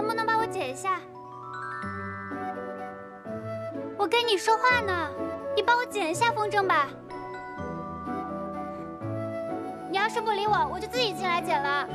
能不能帮我解一下？我跟你说话呢，你帮我解一下风筝吧。你要是不理我，我就自己进来解了。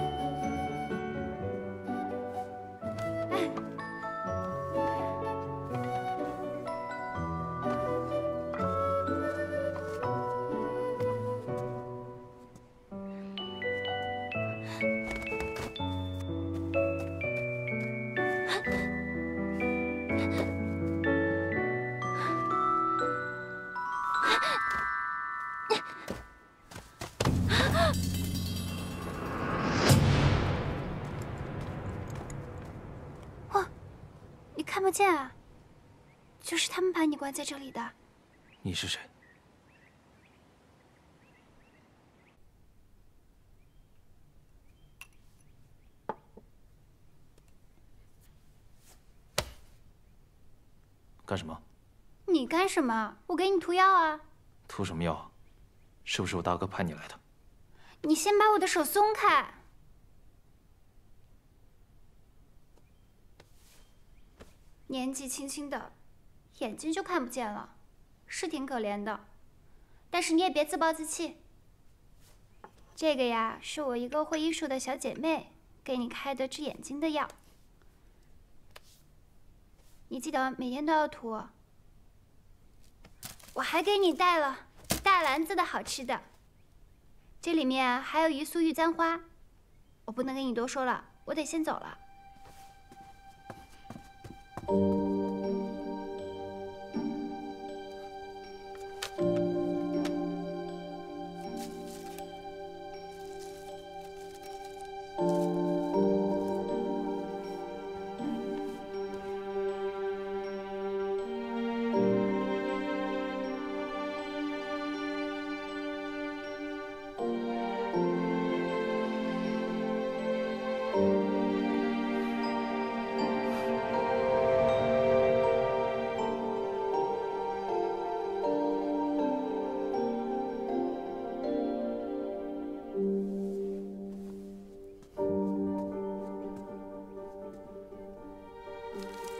看不见啊，就是他们把你关在这里的。你是谁？干什么？你干什么？我给你涂药啊。涂什么药啊？是不是我大哥派你来的？你先把我的手松开。年纪轻轻的，眼睛就看不见了，是挺可怜的。但是你也别自暴自弃。这个呀，是我一个会医术的小姐妹给你开的治眼睛的药，你记得每天都要涂。我还给你带了一大篮子的好吃的，这里面还有一束玉簪花。我不能跟你多说了，我得先走了。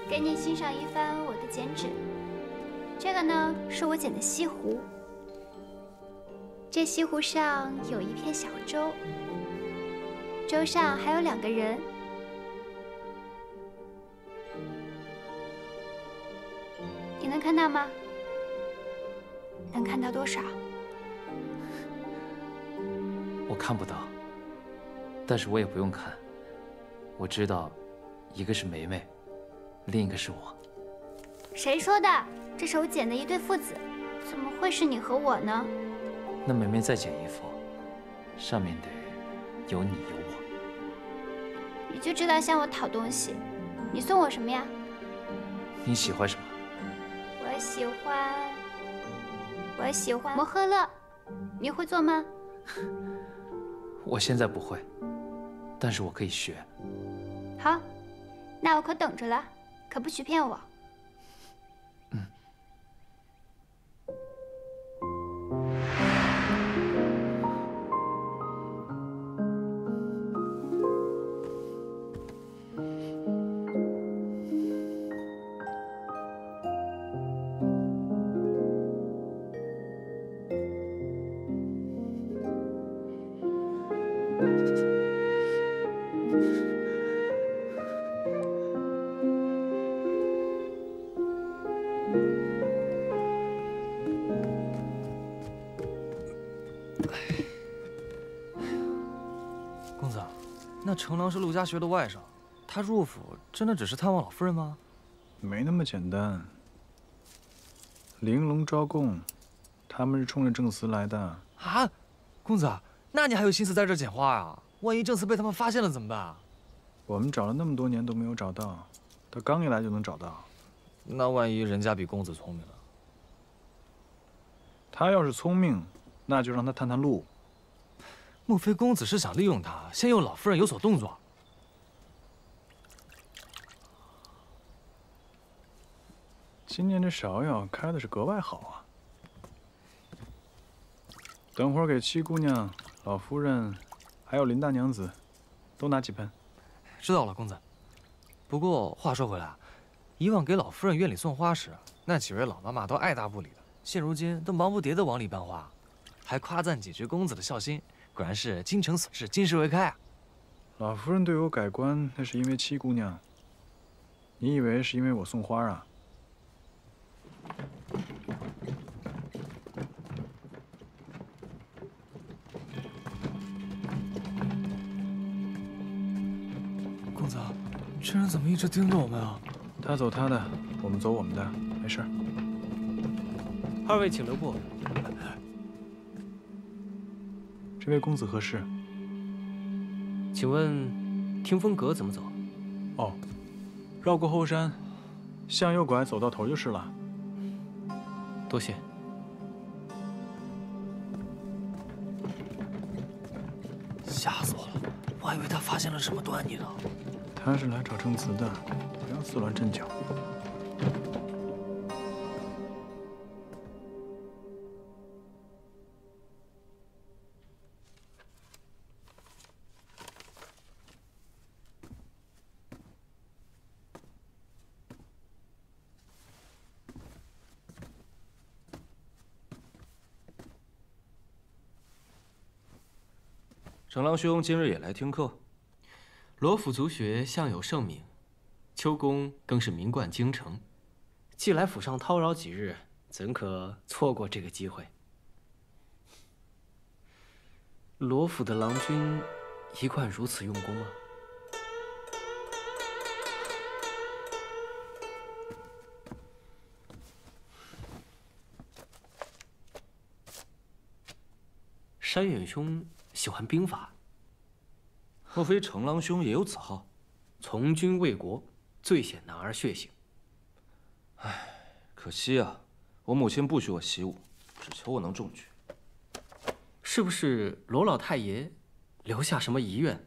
给你欣赏一番我的剪纸。这个呢，是我剪的西湖。这西湖上有一片小舟，舟上还有2个人。你能看到吗？能看到多少？我看不到，但是我也不用看。我知道，一个是梅梅，另一个是我。谁说的？这是我剪的一对父子，怎么会是你和我呢？那梅梅再剪一幅，上面得有你有我。你就知道向我讨东西。你送我什么呀？你喜欢什么？我喜欢摩诃勒。你会做吗？我现在不会，但是我可以学。好，那我可等着了，可不许骗我。公子，那程郎是陆家学的外甥，他入府真的只是探望老夫人吗？没那么简单。玲珑招供，他们是冲着正司来的。啊，公子，那你还有心思在这儿捡花啊？万一正司被他们发现了怎么办？我们找了那么多年都没有找到，他刚一来就能找到。那万一人家比公子聪明呢？他要是聪明，那就让他探探路。莫非公子是想利用他，先诱老夫人有所动作？今年这芍药开的是格外好啊！等会儿给七姑娘、老夫人，还有林大娘子，都拿几盆。知道了，公子。不过话说回来，以往给老夫人院里送花时，那几位老妈妈都爱答不理的，现如今都忙不迭地往里搬花，还夸赞几句公子的孝心，果然是京城所至，今时未开啊！老夫人对我改观，那是因为七姑娘。你以为是因为我送花啊？公子，这人怎么一直盯着我们啊？他走他的，我们走我们的，没事。二位请留步。这位公子何事？请问听风阁怎么走？哦，绕过后山，向右拐，走到头就是了。多谢。吓死我了！我还以为他发现了什么端倪呢。他是来找证词的，不要自乱阵脚。程郎兄今日也来听课。罗府族学向有盛名，秋公更是名冠京城。既来府上叨扰几日，怎可错过这个机会？罗府的郎君一贯如此用功吗？山远兄喜欢兵法，莫非程郎兄也有此好？从军为国，最显男儿血性。可惜啊，我母亲不许我习武，只求我能中举。是不是罗老太爷留下什么遗愿？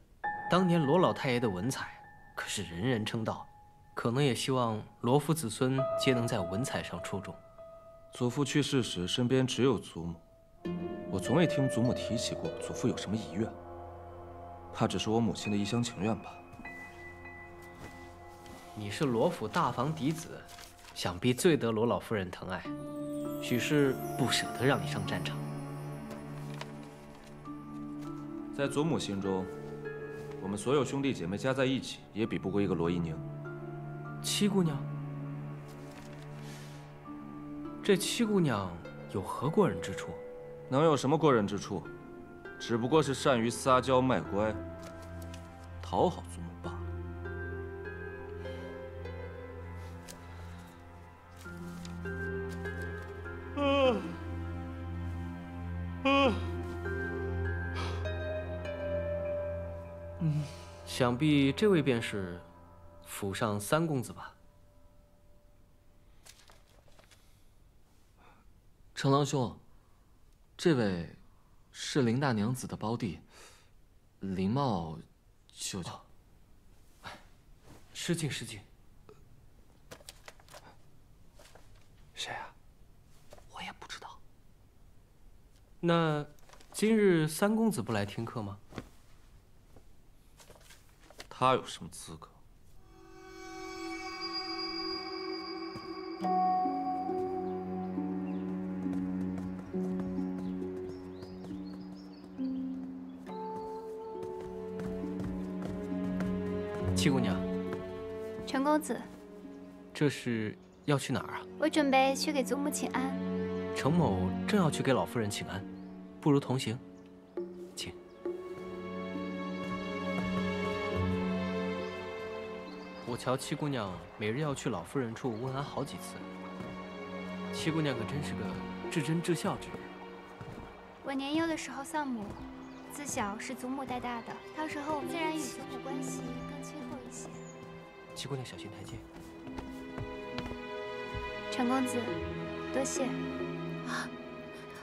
当年罗老太爷的文采可是人人称道，可能也希望罗府子孙皆能在文采上出众。祖父去世时，身边只有祖母，我从未听祖母提起过祖父有什么遗愿，怕只是我母亲的一厢情愿吧。你是罗府大房嫡子，想必最得罗老夫人疼爱，许是不舍得让你上战场。在祖母心中，我们所有兄弟姐妹加在一起，也比不过一个罗一宁。七姑娘，这七姑娘有何过人之处？能有什么过人之处？只不过是善于撒娇卖乖，讨好祖母罢了。想必这位便是府上三公子吧？程郎兄，这位是林大娘子的胞弟，林茂舅舅。失敬失敬。谁啊？我也不知道。那今日三公子不来听课吗？他有什么资格？七姑娘，陈公子，这是要去哪儿啊？我准备去给祖母请安。程某正要去给老夫人请安，不如同行。请。我瞧七姑娘每日要去老夫人处问安好几次，七姑娘可真是个至真至孝之人。我年幼的时候丧母，自小是祖母带大的，到时候自然与祖母关系更亲厚一些。七姑娘小心台阶。陈公子，多谢。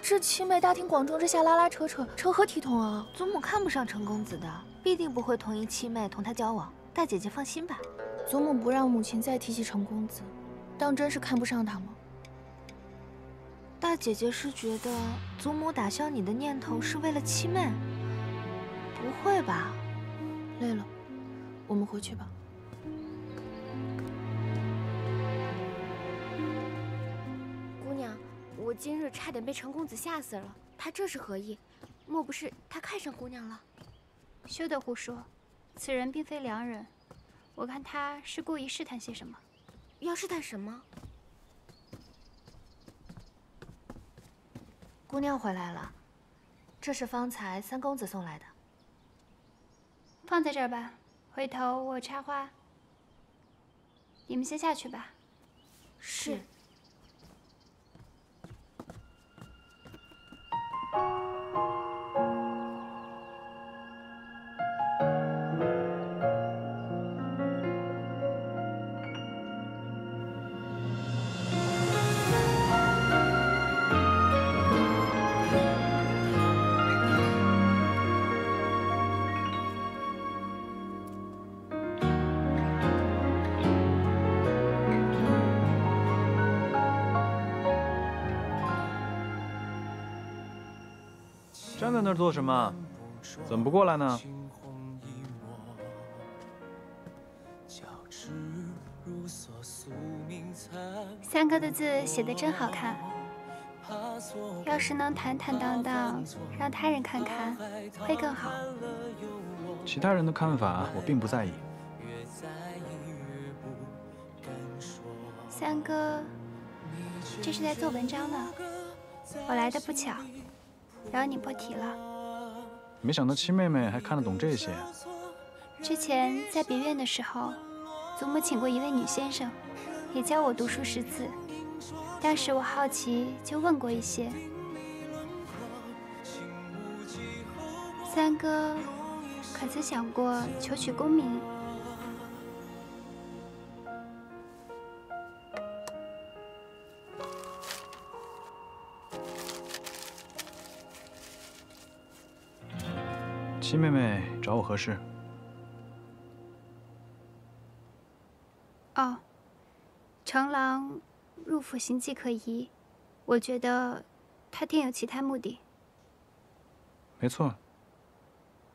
这七妹大庭广众之下拉拉扯扯，成何体统啊！祖母看不上陈公子的，必定不会同意七妹同他交往。大姐姐放心吧。祖母不让母亲再提起陈公子，当真是看不上他吗？大姐姐是觉得祖母打消你的念头是为了七妹？不会吧？累了，我们回去吧。今日差点被陈公子吓死了，他这是何意？莫不是他看上姑娘了？休得胡说，此人并非良人，我看他是故意试探些什么。要试探什么？姑娘回来了，这是方才三公子送来的。放在这儿吧，回头我插花。你们先下去吧。是。站在那儿做什么？怎么不过来呢？三哥的字写得真好看，要是能坦坦荡荡让他人看看，会更好。其他人的看法我并不在意。三哥，这是在做文章呢。我来的不巧，扰你破题了。没想到七妹妹还看得懂这些。之前在别院的时候，祖母请过一位女先生，也教我读书识字。当时我好奇，就问过一些。三哥，可曾想过求取功名？七妹妹找我何事？哦，程郎入府行迹可疑，我觉得他定有其他目的。没错。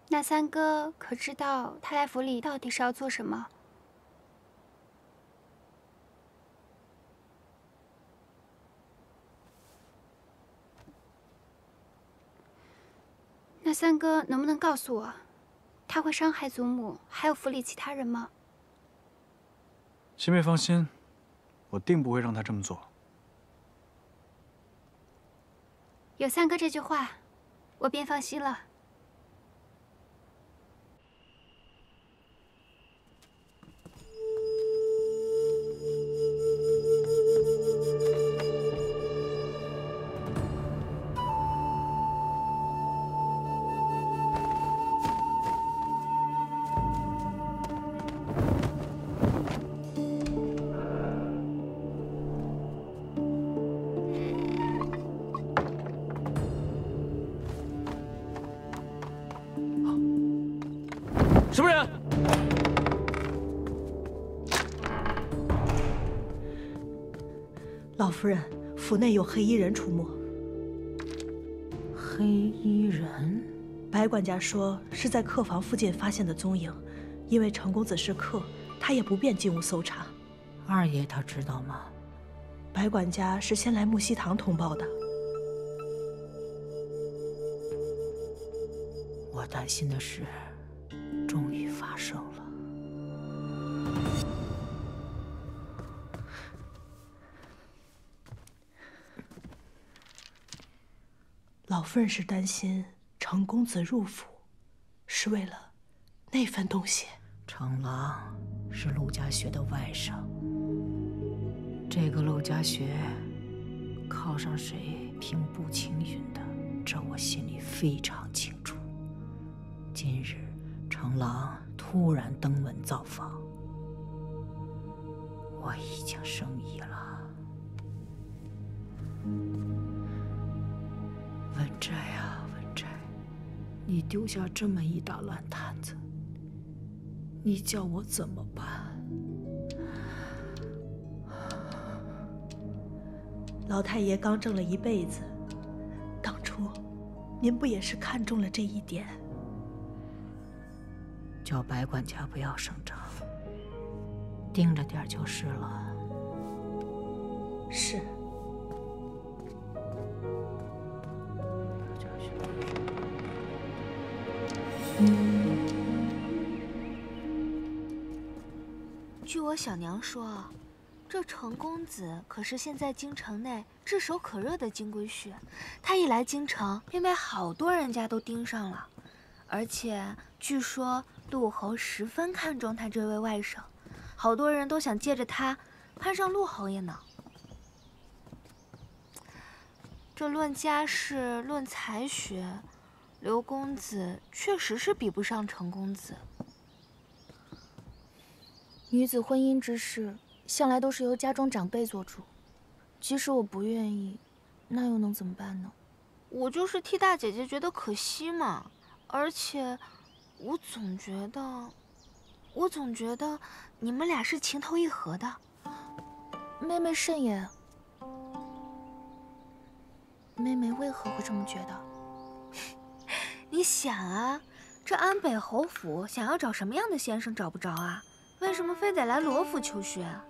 那三哥可知道他来府里到底是要做什么？那三哥能不能告诉我，他会伤害祖母还有府里其他人吗？七妹放心，我定不会让他这么做。有三哥这句话，我便放心了。什么人？老夫人，府内有黑衣人出没。黑衣人？白管家说是在客房附近发现的踪影，因为程公子是客，他也不便进屋搜查。二爷他知道吗？白管家是先来木樨堂通报的。我担心的事终于发生了。老夫人是担心程公子入府，是为了那份东西。程郎是陆家学的外甥，这个陆家学靠上谁平步青云的，这我心里非常清楚。今日程郎突然登门造访，我已经生疑了。文斋啊，文斋，你丢下这么一大烂摊子，你叫我怎么办？老太爷刚挣了一辈子，当初您不也是看中了这一点？叫白管家不要声张，盯着点就是了。是。据我小娘说，这程公子可是现在京城内炙手可热的金龟婿，他一来京城，便被好多人家都盯上了。而且据说陆侯十分看重他这位外甥，好多人都想借着他攀上陆侯爷呢。这论家世，论才学，刘公子确实是比不上程公子。女子婚姻之事，向来都是由家中长辈做主。即使我不愿意，那又能怎么办呢？我就是替大姐姐觉得可惜嘛。而且，我总觉得你们俩是情投意合的。妹妹慎言。妹妹为何会这么觉得？你想啊，这安北侯府想要找什么样的先生找不着啊？为什么非得来罗府求学啊？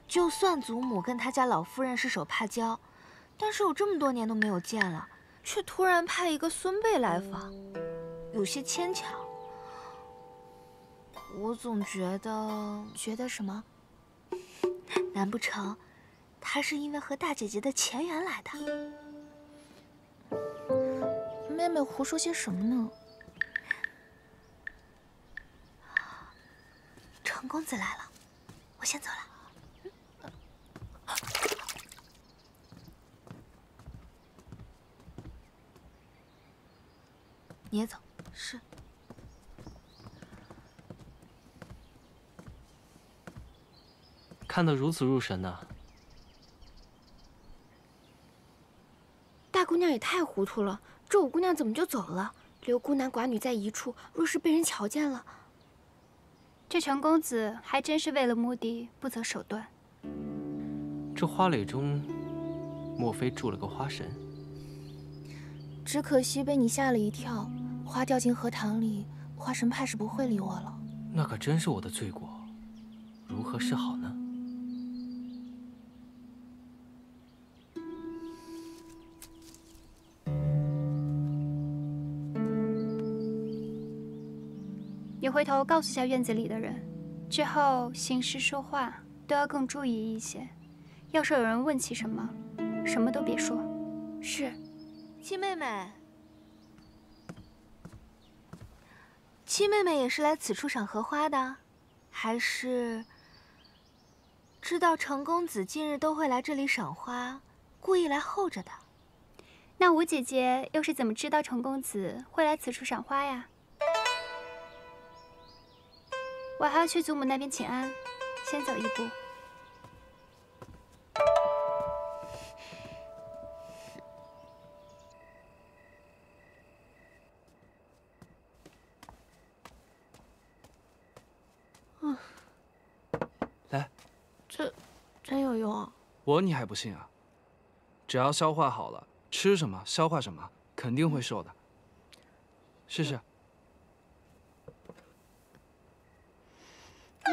就算祖母跟他家老夫人是手帕交，但是有这么多年都没有见了，却突然派一个孙辈来访，有些牵强。我总觉得什么？难不成他是因为和大姐姐的前缘来的？妹妹胡说些什么呢？程公子来了，我先走了。你也走。是。看得如此入神呢。大姑娘也太糊涂了，这五姑娘怎么就走了？留孤男寡女在一处，若是被人瞧见了，这程公子还真是为了目的不择手段。这花蕾中，莫非住了个花神？只可惜被你吓了一跳，花掉进荷塘里，花神怕是不会理我了。那可真是我的罪过，如何是好呢？你回头告诉下院子里的人，之后行事说话都要更注意一些。要是有人问起什么，什么都别说。是。七妹妹，七妹妹也是来此处赏荷花的，还是知道程公子近日都会来这里赏花，故意来候着的？那吴姐姐又是怎么知道程公子会来此处赏花呀？我还要去祖母那边请安，先走一步。来，这真有用啊！你还不信啊？只要消化好了，吃什么消化什么，肯定会瘦的。试试。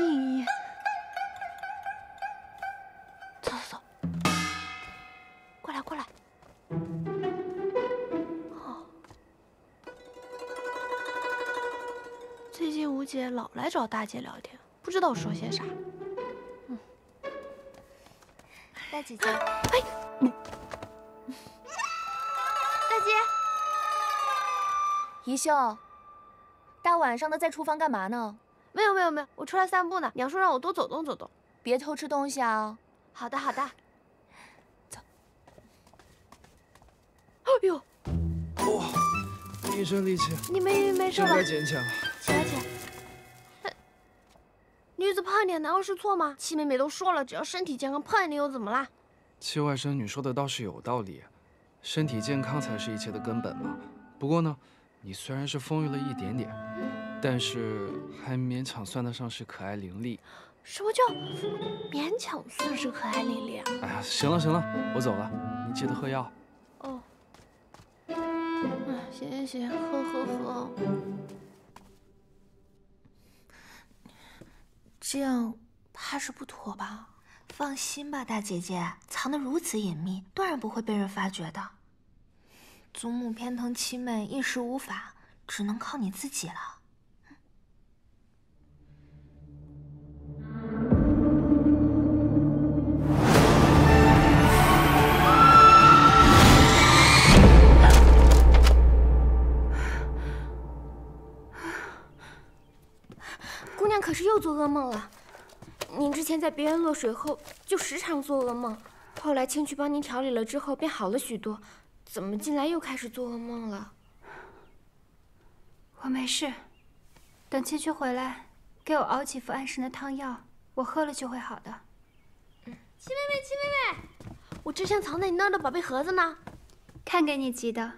你，走，过来。哦，最近吴姐老来找大姐聊天，不知道说些啥。大姐姐，哎，大姐，宜秀，大晚上的在厨房干嘛呢？没有，我出来散步呢。娘说让我多走动走动，别偷吃东西啊。好的。走。哎呦！哇，一身力气。你没事吧？真该捡起来了。起来。女子胖点难道是错吗？七妹妹都说了，只要身体健康，胖一点又怎么啦？七外甥女说的倒是有道理，身体健康才是一切的根本嘛。不过呢，你虽然是丰腴了一点点。但是还勉强算得上是可爱伶俐。什么叫勉强算是可爱伶俐啊？哎呀，行了，我走了，你记得喝药。哦。行，喝。这样怕是不妥吧？放心吧，大姐姐，藏得如此隐秘，断然不会被人发觉的。祖母偏疼七妹，一时无法，只能靠你自己了。又做噩梦了。您之前在别人落水后就时常做噩梦，后来青去帮您调理了之后便好了许多，怎么近来又开始做噩梦了？我没事，等青去回来，给我熬几副安神的汤药，我喝了就会好的。七妹妹，我之前藏在你那儿的宝贝盒子呢？看给你急的，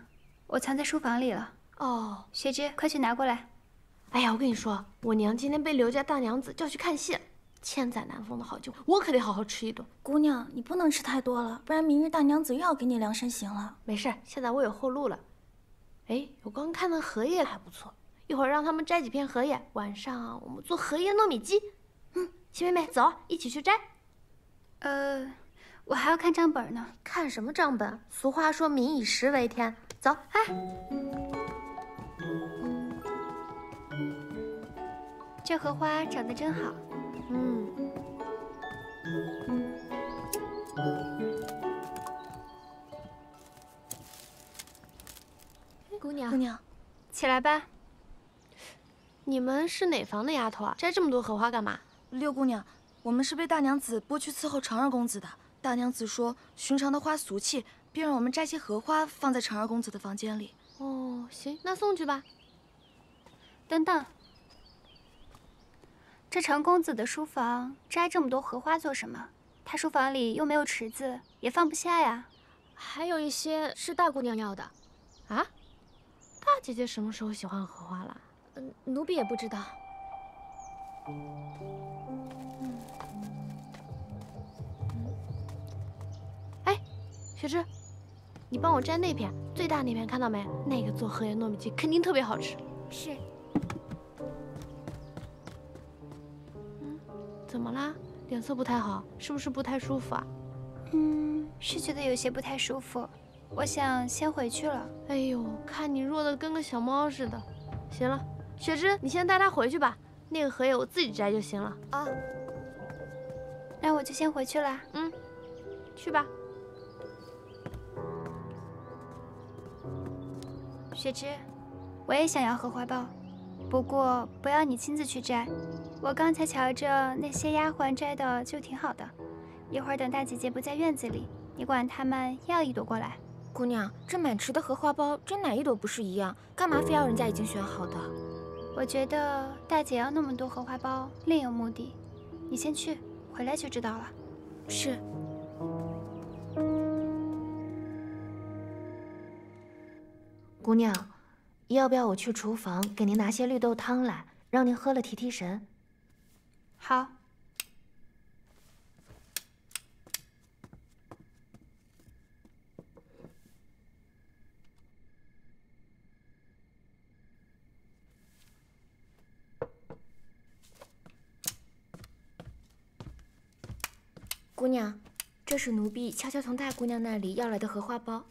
我藏在书房里了。哦，雪芝，快去拿过来。哎呀，我跟你说，我娘今天被刘家大娘子叫去看戏，千载难逢的好酒，我可得好好吃一顿。姑娘，你不能吃太多了，不然明日大娘子又要给你量身刑了。没事，现在我有后路了。哎，我刚看那荷叶还不错，一会儿让他们摘几片荷叶，晚上我们做荷叶糯米鸡。七妹妹，走，一起去摘。我还要看账本呢。看什么账本？俗话说民以食为天。走，哎。这荷花长得真好。姑娘，姑娘，起来吧。你们是哪房的丫头啊？摘这么多荷花干嘛？六姑娘，我们是被大娘子拨去伺候长儿公子的。大娘子说，寻常的花俗气，便让我们摘些荷花放在长儿公子的房间里。哦，行，那送去吧。等等，这长公子的书房摘这么多荷花做什么？他书房里又没有池子，也放不下呀。还有一些是大姑娘要的。啊？大姐姐什么时候喜欢荷花了？奴婢也不知道。哎，雪芝，你帮我摘那片，最大那片，看到没？那个做荷叶糯米鸡肯定特别好吃。是。怎么啦？脸色不太好，是不是不太舒服啊？是觉得有些不太舒服，我想先回去了。哎呦，看你弱得跟个小猫似的。行了，雪芝，你先带她回去吧，那个荷叶我自己摘就行了。啊，那我就先回去了。去吧。雪芝，我也想要荷花苞，不过不要你亲自去摘。我刚才瞧着那些丫鬟摘的就挺好的，一会儿等大姐姐不在院子里，你管她们要一朵过来。姑娘，这满池的荷花苞，真哪一朵不是一样？干嘛非要人家已经选好的？我觉得大姐要那么多荷花苞，另有目的。你先去，回来就知道了。是。姑娘，要不要我去厨房给您拿些绿豆汤来，让您喝了提提神？好。姑娘，这是奴婢悄悄从大姑娘那里要来的荷花苞。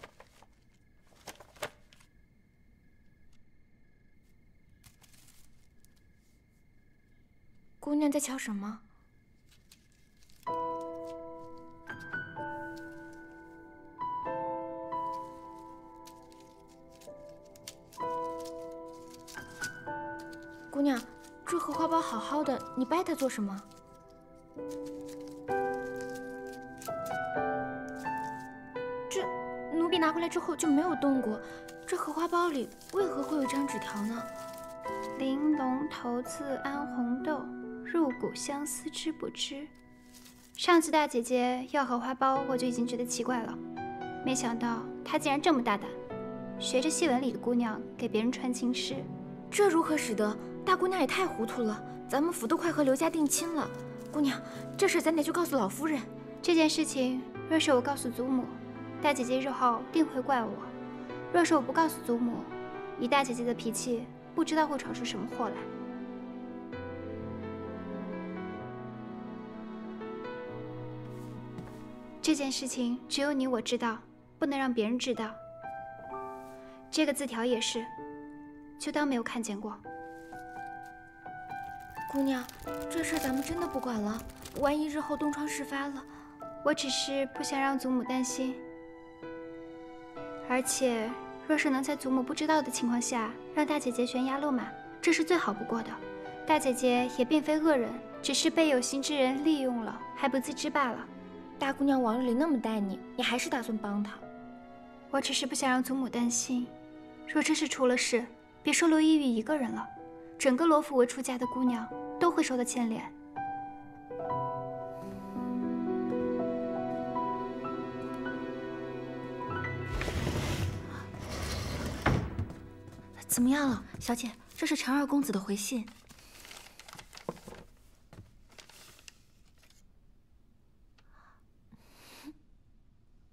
姑娘在瞧什么？姑娘，这荷花苞好好的，你掰它做什么？这奴婢拿回来之后就没有动过，这荷花苞里为何会有一张纸条呢？玲珑头次安红豆，入骨相思知不知？上次大姐姐要荷花苞，我就已经觉得奇怪了，没想到她竟然这么大胆，学着戏文里的姑娘给别人传情诗。这如何使得？大姑娘也太糊涂了，咱们府都快和刘家定亲了，姑娘，这事咱得去告诉老夫人。这件事情若是我告诉祖母，大姐姐日后定会怪我；若是我不告诉祖母，以大姐姐的脾气，不知道会闯出什么祸来。这件事情只有你我知道，不能让别人知道。这个字条也是，就当没有看见过。姑娘，这事咱们真的不管了，万一日后东窗事发了，我只是不想让祖母担心。而且，若是能在祖母不知道的情况下让大姐姐悬崖勒马，这是最好不过的。大姐姐也并非恶人，只是被有心之人利用了，还不自知罢了。大姑娘往日里那么待你，你还是打算帮她？我只是不想让祖母担心。若真是出了事，别说罗依玉一个人了，整个罗府未出嫁的姑娘都会受到牵连。怎么样了，小姐？这是陈二公子的回信。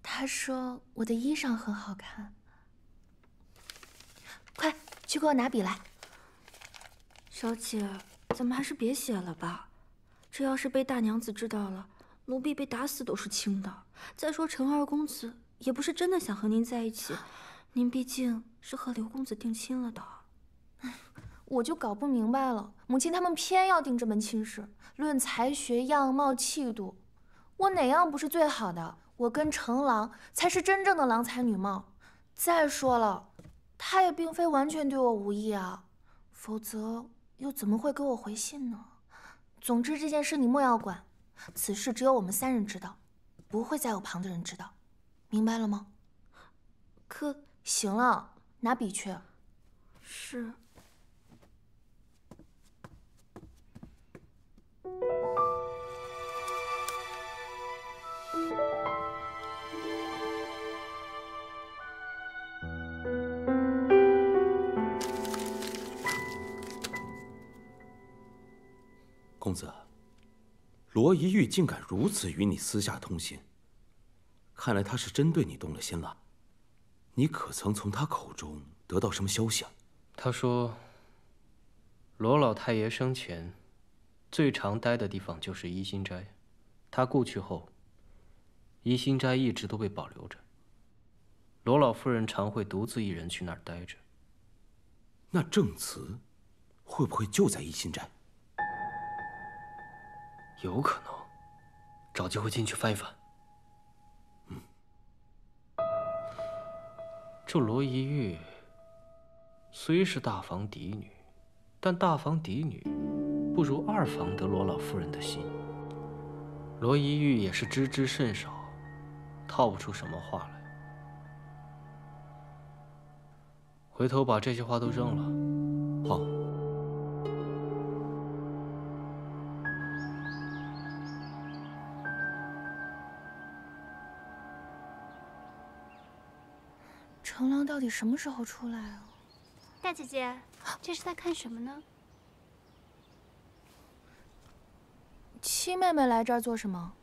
他说我的衣裳很好看。快去给我拿笔来。小姐，咱们还是别写了吧。这要是被大娘子知道了，奴婢被打死都是轻的。再说陈二公子也不是真的想和您在一起，您毕竟是和刘公子定亲了的。我就搞不明白了，母亲他们偏要定这门亲事。论才学、样貌、气度，我哪样不是最好的？我跟程郎才是真正的郎才女貌。再说了，他也并非完全对我无意啊，否则又怎么会给我回信呢？总之这件事你莫要管，此事只有我们3人知道，不会再有旁的人知道，明白了吗？可行了，拿笔去。是。公子，罗一玉竟敢如此与你私下通信，看来他是真对你动了心了。你可曾从他口中得到什么消息啊？他说，罗老太爷生前最常待的地方就是怡心斋，他故去后，怡心斋一直都被保留着。罗老夫人常会独自一人去那儿待着。那证词会不会就在怡心斋？有可能，找机会进去翻一翻。这罗一玉虽是大房嫡女，但大房嫡女不如二房得罗老夫人的心。罗一玉也是知之甚少，套不出什么话来。回头把这些话都扔了。好。程郎到底什么时候出来啊？大姐姐，这是在看什么呢？七妹妹来这儿做什么？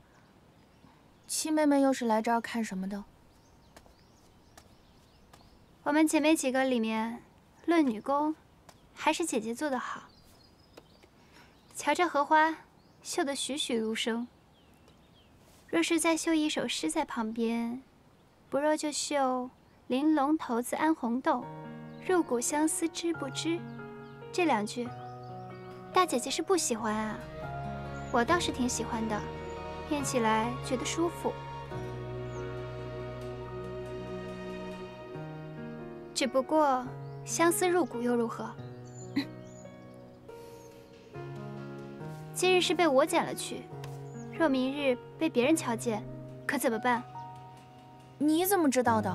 七妹妹又是来这儿看什么的？我们姐妹几个里面，论女工，还是姐姐做得好。瞧这荷花，绣得栩栩如生。若是再绣一首诗在旁边，不若就绣“玲珑骰子安红豆，入骨相思知不知”这2句。大姐姐是不喜欢啊，我倒是挺喜欢的，念起来觉得舒服。只不过相思入骨又如何？今日是被我捡了去，若明日被别人瞧见，可怎么办？你怎么知道的？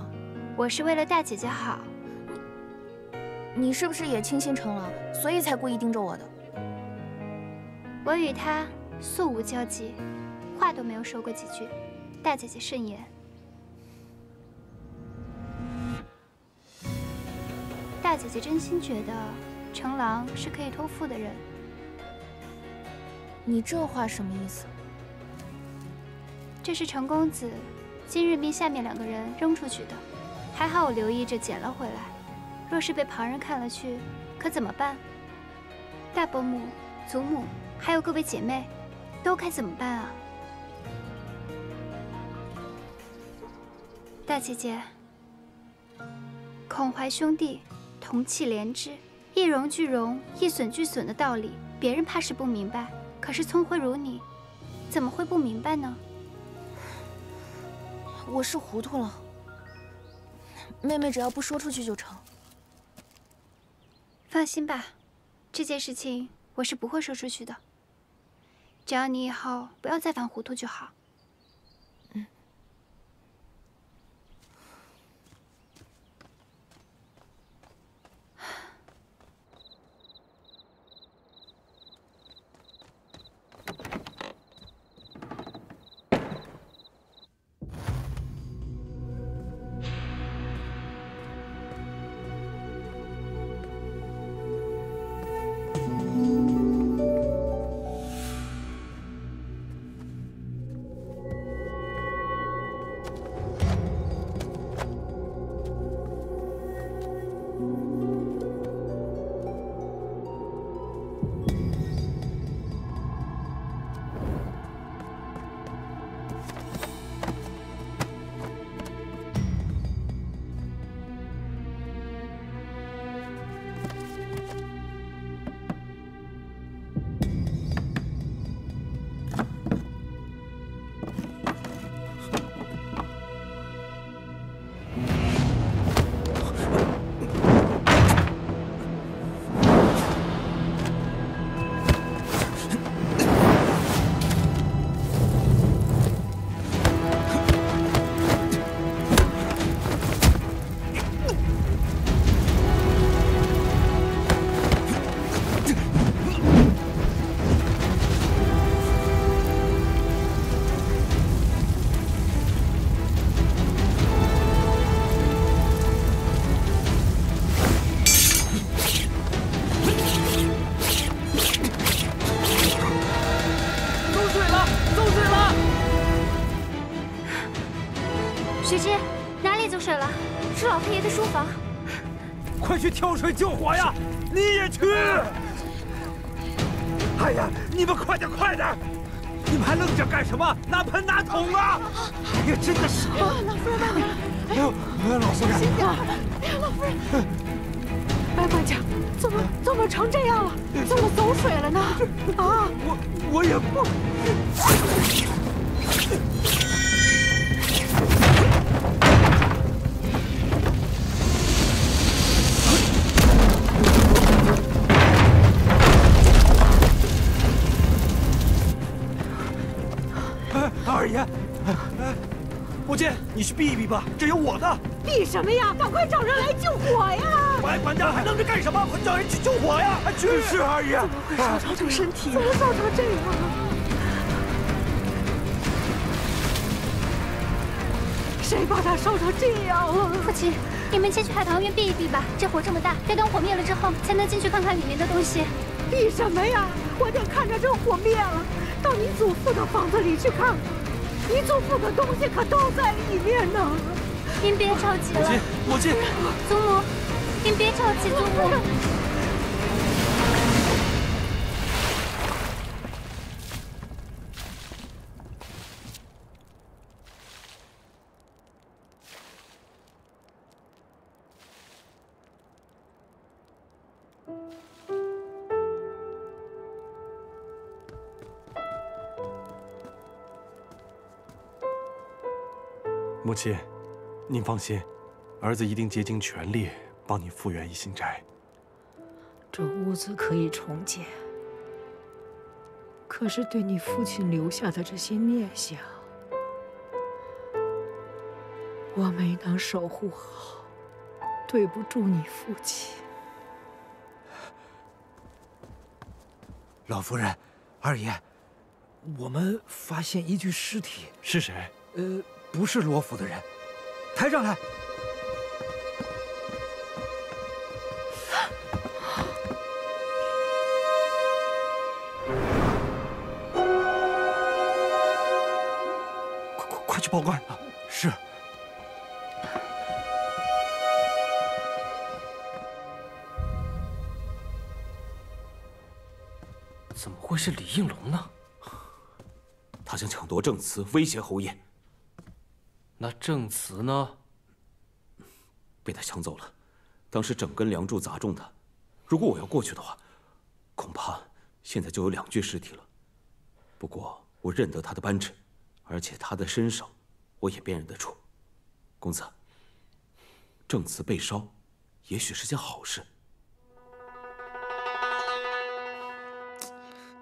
我是为了大姐姐好。你是不是也轻信程郎，所以才故意盯着我的？我与他素无交集，话都没有说过几句。大姐姐慎言。大姐姐真心觉得程郎是可以托付的人。你这话什么意思？这是程公子今日命下面2个人扔出去的，还好我留意着捡了回来。若是被旁人看了去，可怎么办？大伯母、祖母还有各位姐妹，都该怎么办啊？大姐姐，孔怀兄弟同气连枝，一荣俱荣，一损俱损的道理，别人怕是不明白，可是聪慧如你，怎么会不明白呢？我是糊涂了，妹妹只要不说出去就成。放心吧，这件事情我是不会说出去的。只要你以后不要再犯糊涂就好。学姐，哪里走水了？是老太爷的书房。快去挑水救火呀！你也去！哎呀，你们快点，快点！你们还愣着干什么？拿盆拿桶啊！哎呀，真的是！老夫人慢点！哎呦，老夫人，小心点！哎呀，老夫人，白管家，怎么成这样了？怎么走水了呢？啊！我也不。二爷，母亲，你去避一避吧，这有我的。避什么呀？赶快找人来救火呀！白管家还愣着干什么？快叫人去救火呀！去！是二爷。怎么会烧成这身体？怎么烧成这样？谁把他烧成这样了？父亲，你们先去海棠院避一避吧。这火这么大，得等火灭了之后，才能进去看看里面的东西。避什么呀？我得看着这火灭了，到你祖父的房子里去看看。你祖父的东西可都在里面呢。您别着急了，母亲，祖母，您别着急，祖母。母亲，您放心，儿子一定竭尽全力帮你复原一心斋。这屋子可以重建，可是对你父亲留下的这些念想，我没能守护好，对不住你父亲。老夫人，二爷，我们发现一具尸体。是谁？不是罗府的人，抬上来。快去报官！是。怎么会是李应龙呢？他想抢夺正祠，威胁侯爷。那正祠呢？被他抢走了。当时整根梁柱砸中他，如果我要过去的话，恐怕现在就有2具尸体了。不过我认得他的扳指，而且他的身手，我也辨认得出。公子，正祠被烧，也许是件好事。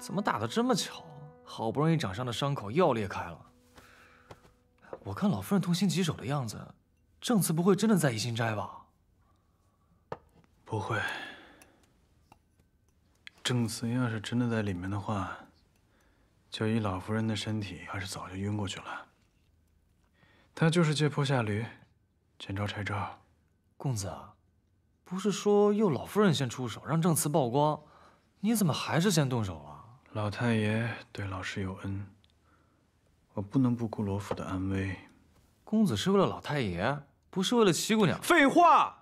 怎么打得这么巧？好不容易长上的伤口又要裂开了。我看老夫人痛心疾首的样子，正慈不会真的在宜兴斋吧？不会。正慈要是真的在里面的话，就以老夫人的身体，还是早就晕过去了。他就是借坡下驴，见招拆招。公子，不是说诱老夫人先出手，让正慈曝光，你怎么还是先动手了？老太爷对老师有恩，我不能不顾罗府的安危。公子是为了老太爷，不是为了七姑娘。废话！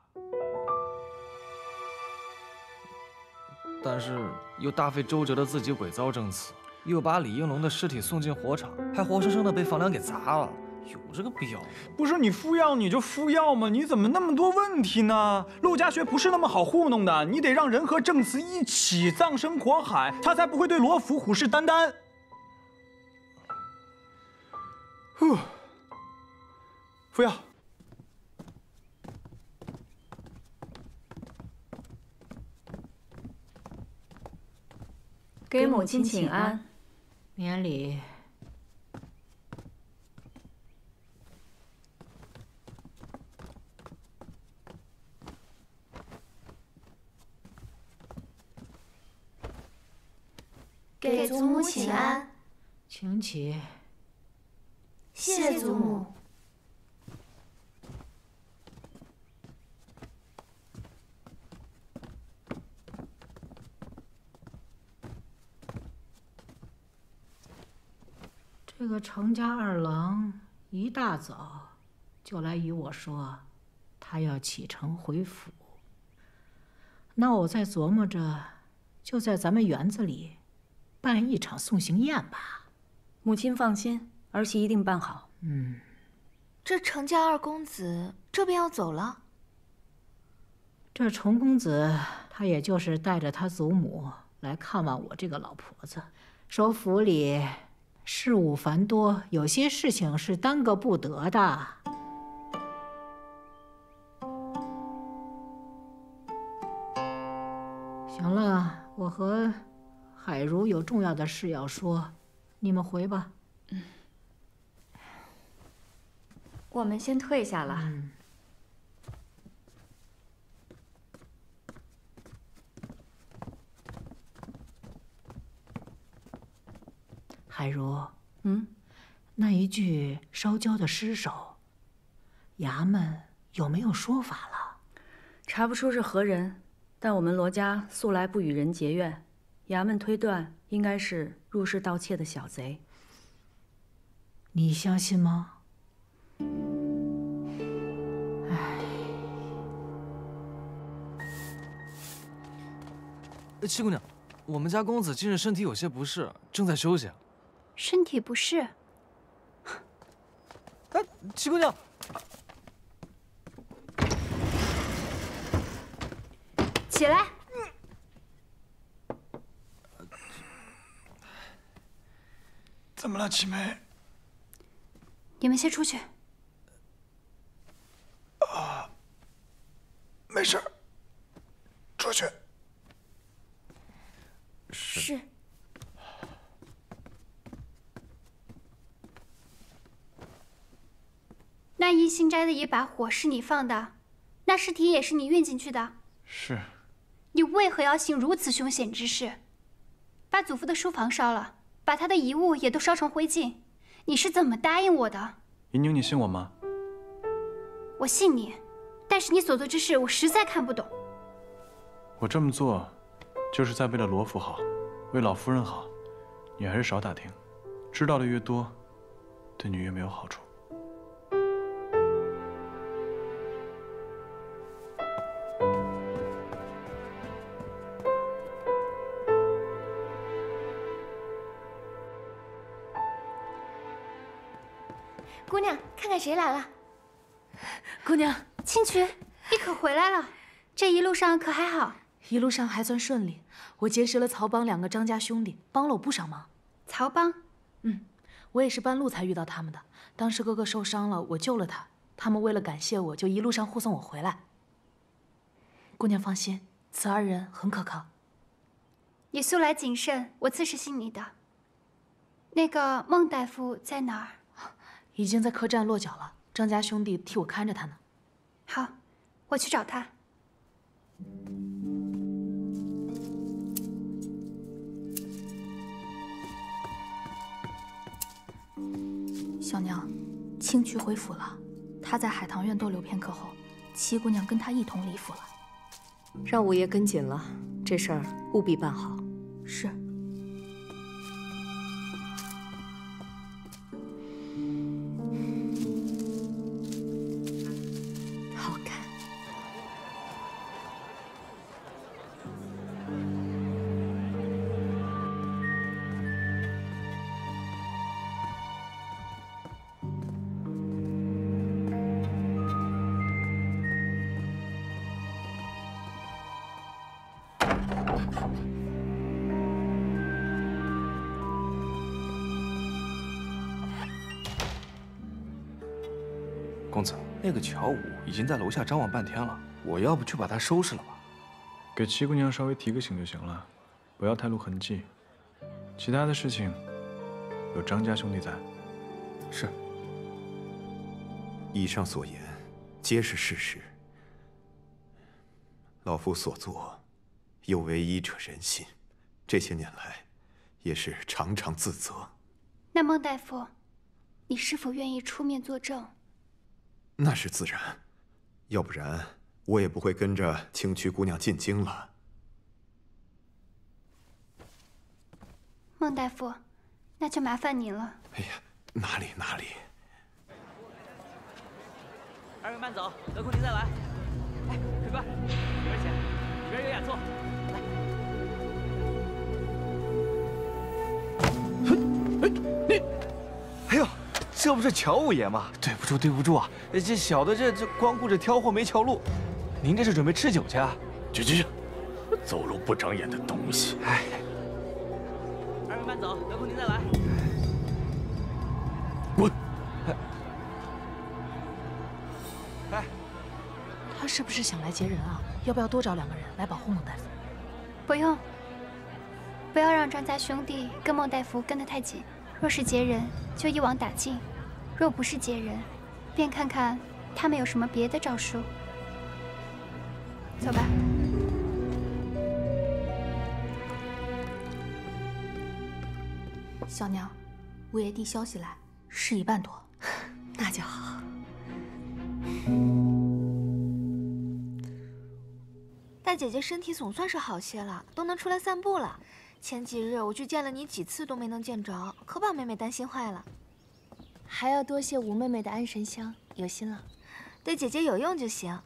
但是又大费周折的自己伪造证词，又把李应龙的尸体送进火场，还活生生的被房梁给砸了，有这个必要吗？不是你敷药你就敷药吗？你怎么那么多问题呢？陆家学不是那么好糊弄的，你得让人和正慈一起葬身火海，他才不会对罗府虎视眈眈。敷药。给母亲请安，免礼。给祖母请安，请起。谢祖母。这个程家二郎一大早就来与我说，他要启程回府。那我在琢磨着，就在咱们园子里办一场送行宴吧。母亲放心，儿媳一定办好。这程家二公子这便要走了。这程公子他也就是带着他祖母来看望我这个老婆子，说府里事务繁多，有些事情是耽搁不得的。行了，我和海如有重要的事要说，你们回吧。我们先退下了。海如，那一具烧焦的尸首，衙门有没有说法了？查不出是何人，但我们罗家素来不与人结怨，衙门推断应该是入室盗窃的小贼。你相信吗？七姑娘，我们家公子近日身体有些不适，正在休息。身体不适？哎，七姑娘，起来！怎么了，七妹？你们先出去。没事，出去。是。那宜兴斋的一把火是你放的，那尸体也是你运进去的。是。你为何要行如此凶险之事？把祖父的书房烧了，把他的遗物也都烧成灰烬，你是怎么答应我的？银宁，你信我吗？我信你，但是你所做之事，我实在看不懂。我这么做，就是在为了罗府好，为老夫人好。你还是少打听，知道的越多，对你越没有好处。姑娘，看看谁来了。姑娘，清渠，你可回来了？这一路上可还好？一路上还算顺利，我结识了曹帮2个张家兄弟，帮了我不少忙。曹帮？我也是半路才遇到他们的。当时哥哥受伤了，我救了他，他们为了感谢我，就一路上护送我回来。姑娘放心，此2人很可靠。你素来谨慎，我自是信你的。那个孟大夫在哪儿？已经在客栈落脚了，张家兄弟替我看着他呢。好，我去找他。小娘，青渠回府了。他在海棠院逗留片刻后，七姑娘跟他一同离府了。让五爷跟紧了，这事儿务必办好。是。好看。公子，那个乔武已经在楼下张望半天了，我要不去把他收拾了吧？给七姑娘稍微提个醒就行了，不要太露痕迹。其他的事情，有张家兄弟在。是。以上所言，皆是事实。老夫所作，有违医者仁心，这些年来，也是常常自责。那孟大夫，你是否愿意出面作证？那是自然，要不然我也不会跟着青渠姑娘进京了。孟大夫，那就麻烦您了。哎呀，哪里哪里。二位慢走，得空您再来。哎，客官，里边请，里边有雅座。来。你，哎呦！这不是乔五爷吗？对不住，对不住啊！这小的这光顾着挑货没瞧路，您这是准备吃酒去啊？去，走路不长眼的东西！哎，二位慢走，得空您再来。滚！哎，他是不是想来劫人啊？要不要多找2个人来保护孟大夫？不用，不要让张家兄弟跟孟大夫跟得太紧。若是劫人，就一网打尽。若不是劫人，便看看他们有什么别的招数。走吧。小娘，五爷递消息来，事已办妥。那就好。大姐姐身体总算是好些了，都能出来散步了。前几日我去见了你几次都没能见着，可把妹妹担心坏了。还要多谢吴妹妹的安神香，有心了。对姐姐有用就行。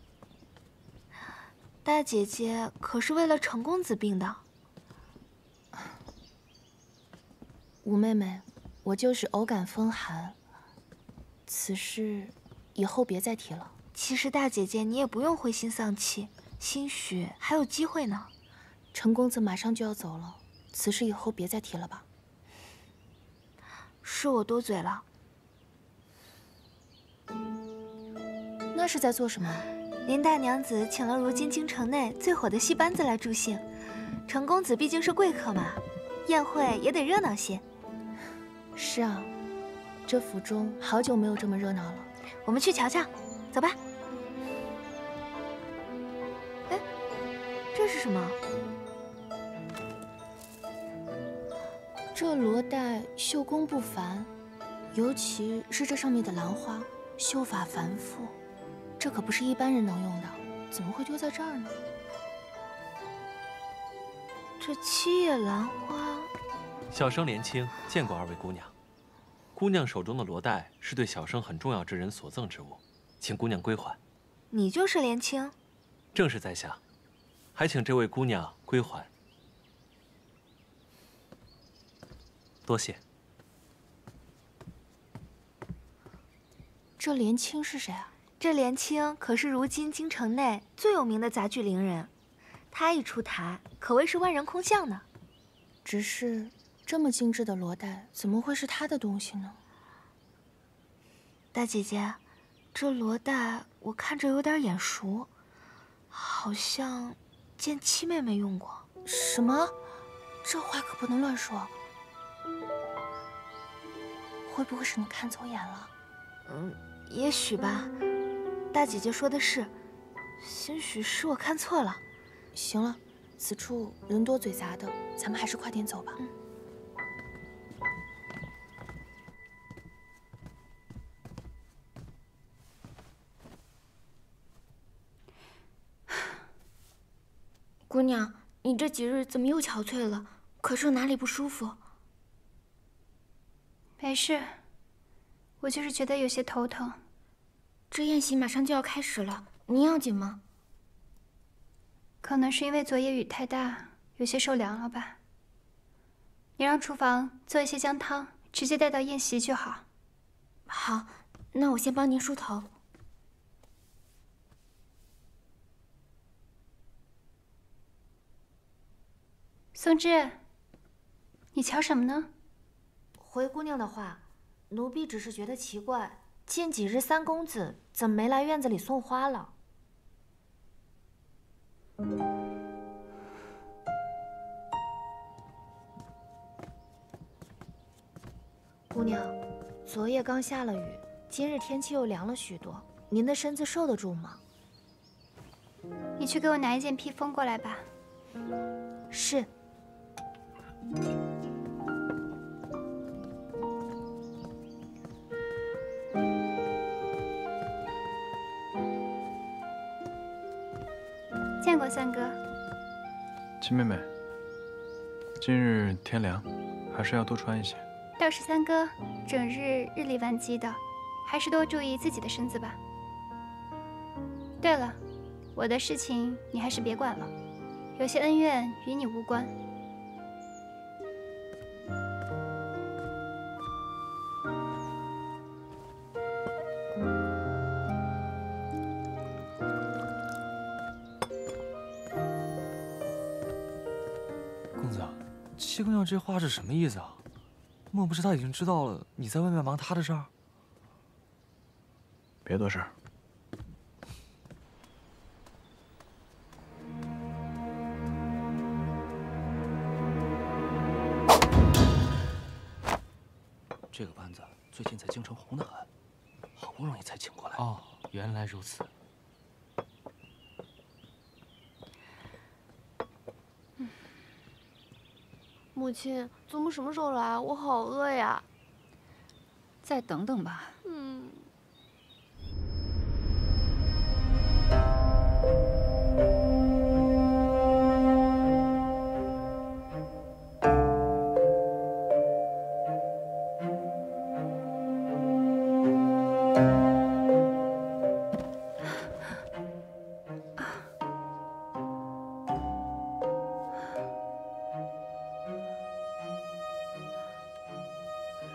大姐姐可是为了程公子病的。吴妹妹，我就是偶感风寒，此事以后别再提了。其实大姐姐你也不用灰心丧气，兴许还有机会呢。程公子马上就要走了，此事以后别再提了吧。是我多嘴了。那是在做什么？林大娘子请了如今京城内最火的戏班子来助兴。程公子毕竟是贵客嘛，宴会也得热闹些。是啊，这府中好久没有这么热闹了。我们去瞧瞧，走吧。哎，这是什么？这罗带绣工不凡，尤其是这上面的兰花，绣法繁复。这可不是一般人能用的，怎么会丢在这儿呢？这七叶兰花，小生连青见过2位姑娘。姑娘手中的罗带是对小生很重要之人所赠之物，请姑娘归还。你就是连青？正是在下，还请这位姑娘归还。多谢。这连青是谁啊？这连青可是如今京城内最有名的杂剧伶人，他一出台，可谓是万人空巷呢。只是这么精致的罗带，怎么会是他的东西呢？大姐姐，这罗带我看着有点眼熟，好像见七妹妹用过。什么？这话可不能乱说。会不会是你看走眼了？也许吧。大姐姐说的是，兴许是我看错了。行了，此处人多嘴杂的，咱们还是快点走吧。姑娘，你这几日怎么又憔悴了？可是哪里不舒服？没事，我就是觉得有些头疼。这宴席马上就要开始了，您要紧吗？可能是因为昨夜雨太大，有些受凉了吧。你让厨房做一些姜汤，直接带到宴席就好。好，那我先帮您梳头。松枝，你瞧什么呢？回姑娘的话，奴婢只是觉得奇怪，近几日三公子怎么没来院子里送花了？姑娘，昨夜刚下了雨，今日天气又凉了许多，您的身子受得住吗？你去给我拿一件披风过来吧。是。见过三哥。秦妹妹，今日天凉，还是要多穿一些。倒是三哥，整日日理万机的，还是多注意自己的身子吧。对了，我的事情你还是别管了，有些恩怨与你无关。公子，七姑娘这话是什么意思啊？莫不是她已经知道了你在外面忙她的事儿？别多事儿。这个班子最近在京城红得很，好不容易才请过来。哦，原来如此。母亲，祖母什么时候来？我好饿呀！再等等吧。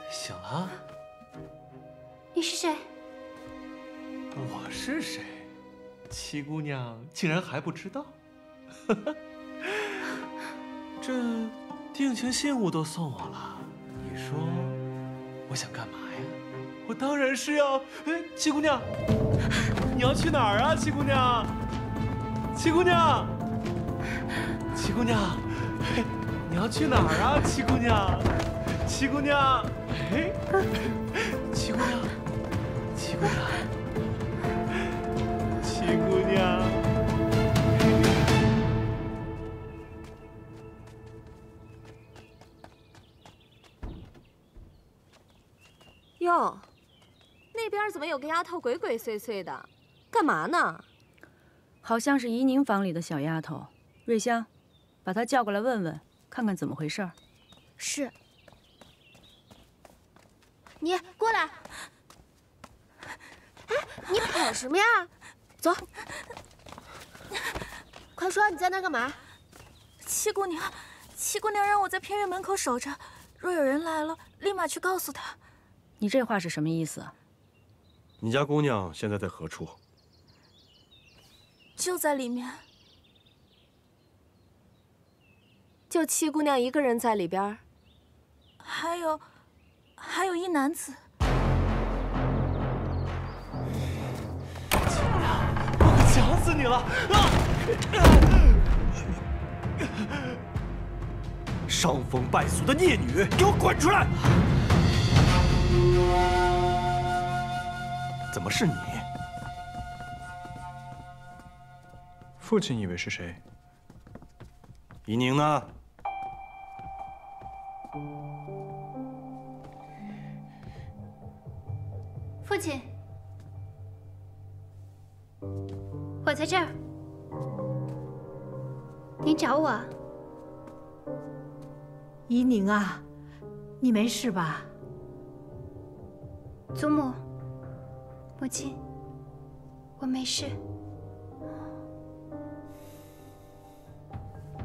醒了？你是谁？我是谁？七姑娘竟然还不知道？这定情信物都送我了，你说我想干嘛呀？我当然是要……七姑娘，你要去哪儿啊？七姑娘，七姑娘，七姑娘，你要去哪儿啊？七姑娘，七姑娘。七姑娘，七姑娘，七姑娘，哟，那边怎么有个丫头鬼鬼祟祟的？干嘛呢？好像是怡宁房里的小丫头。瑞香，把她叫过来问问，看看怎么回事。是。你过来！哎，你跑什么呀？走，快说你在那干嘛？七姑娘让我在偏院门口守着，若有人来了，立马去告诉他。你这话是什么意思？你家姑娘现在在何处？就在里面。就七姑娘一个人在里边？还有一男子。七姑娘，我想死你了！伤风败俗的孽女，给我滚出来！怎么是你？父亲以为是谁？怡宁呢？父亲，我在这儿。您找我？怡宁啊，你没事吧？祖母，母亲，我没事。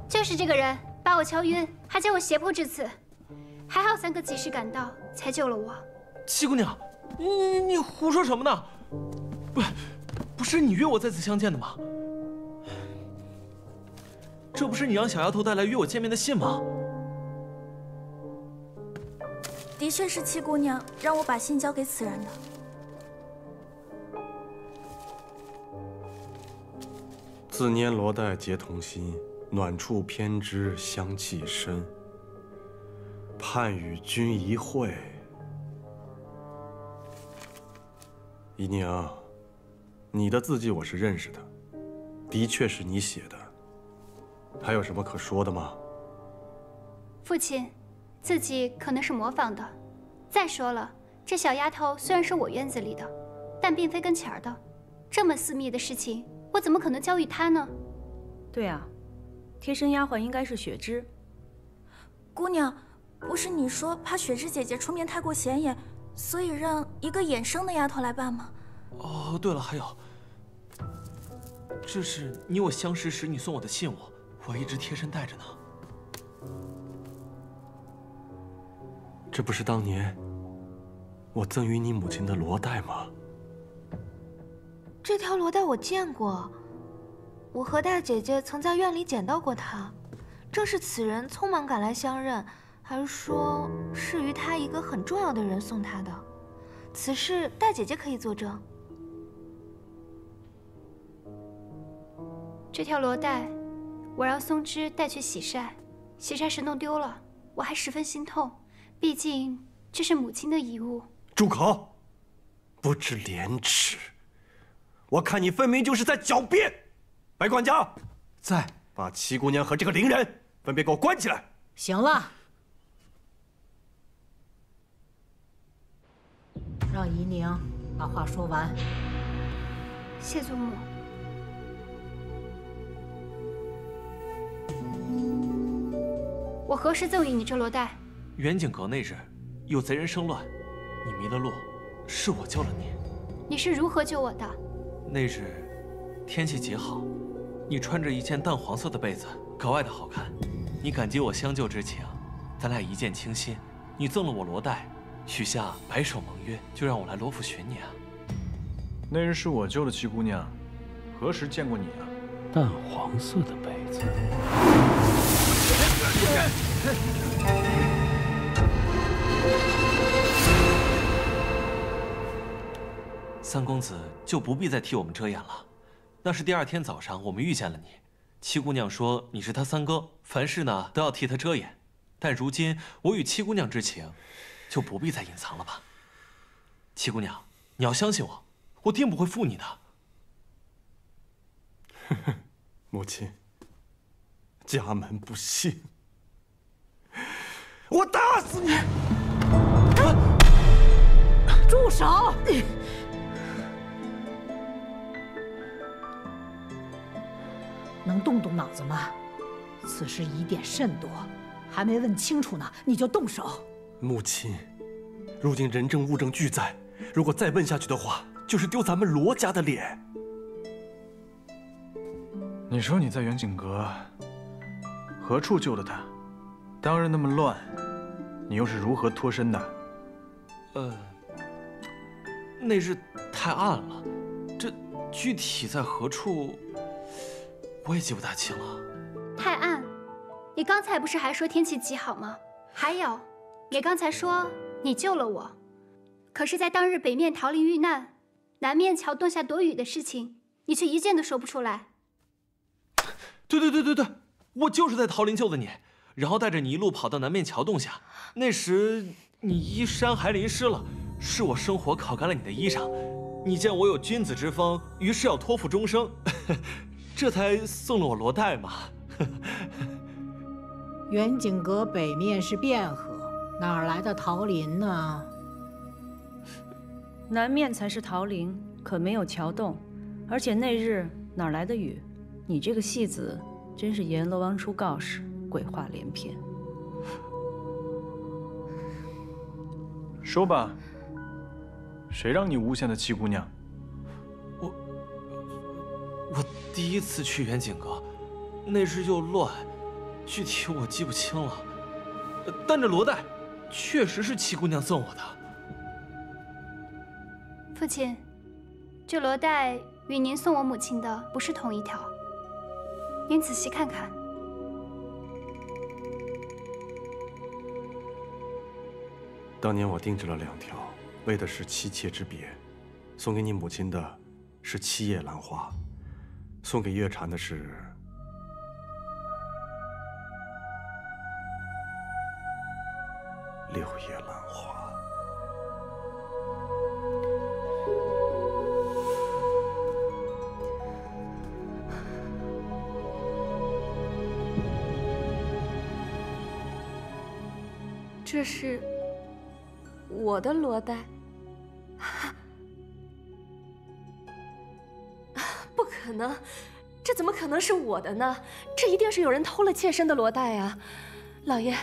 就是这个人把我敲晕，还将我胁迫致死，还好3个及时赶到，才救了我。七姑娘，你胡说什么呢？不是你约我再次相见的吗？这不是你让小丫头带来约我见面的信吗？的确是七姑娘让我把信交给此人的。自拈罗带结同心，暖处偏知香气深。盼与君一会。怡宁，你的字迹我是认识的，的确是你写的。还有什么可说的吗？父亲，自己可能是模仿的。再说了，这小丫头虽然是我院子里的，但并非跟前儿的。这么私密的事情，我怎么可能交与她呢？对啊，贴身丫鬟应该是雪芝。姑娘，不是你说怕雪芝姐姐出面太过显眼，所以让一个衍生的丫头来办吗？哦，对了，还有，这是你我相识时你送我的信物，我一直贴身带着呢。这不是当年我赠予你母亲的罗带吗？这条罗带我见过，我和大姐姐曾在院里捡到过它，正是此人匆忙赶来相认，还说是于他一个很重要的人送他的。此事大姐姐可以作证。这条罗带，我让松枝带去洗晒，洗晒时弄丢了，我还十分心痛，毕竟这是母亲的遗物。住口！不知廉耻！我看你分明就是在狡辩。白管家，在，把七姑娘和这个伶人分别给我关起来。行了，让怡宁把话说完。谢祖母。我何时赠予你这罗带？远景阁那日，有贼人生乱，你迷了路，是我救了你。你是如何救我的？那日天气极好，你穿着一件淡黄色的被子，格外的好看。你感激我相救之情，咱俩一见倾心。你赠了我罗带，许下白首盟约，就让我来罗府寻你啊。那日是我救了七姑娘，何时见过你啊？淡黄色的被子。三公子就不必再替我们遮掩了。那是第2天早上我们遇见了你，七姑娘说你是她三哥，凡事呢都要替她遮掩。但如今我与七姑娘之情，就不必再隐藏了吧。七姑娘，你要相信我，我定不会负你的。母亲，家门不幸，我打死你！住手！能动动脑子吗？此事疑点甚多，还没问清楚呢，你就动手。母亲，如今人证物证俱在，如果再问下去的话，就是丢咱们罗家的脸。你说你在远景阁何处救的他？当日那么乱，你又是如何脱身的？那日太暗了，这具体在何处，我也记不大清了。太暗？你刚才不是还说天气极好吗？还有，你刚才说你救了我，可是，在当日北面桃林遇难，南面桥洞下躲雨的事情，你却一件都说不出来。对，我就是在桃林救的你。然后带着你一路跑到南面桥洞下。那时你衣衫还淋湿了，是我生火烤干了你的衣裳。你见我有君子之风，于是要托付终生，这才送了我罗带嘛。远景阁北面是汴河，哪儿来的桃林呢？南面才是桃林，可没有桥洞，而且那日哪来的雨？你这个戏子真是阎罗王出告示，鬼话连篇。说吧，谁让你诬陷的七姑娘？我第一次去远景阁，那日又乱，具体我记不清了。但这罗带确实是七姑娘赠我的。父亲，这罗带与您送我母亲的不是同一条，您仔细看看。当年我定制了2条，为的是妻妾之别。送给你母亲的是7叶兰花，送给月蝉的是6叶兰花。这是我的罗带，不可能，这怎么可能是我的呢？这一定是有人偷了妾身的罗带啊！老爷，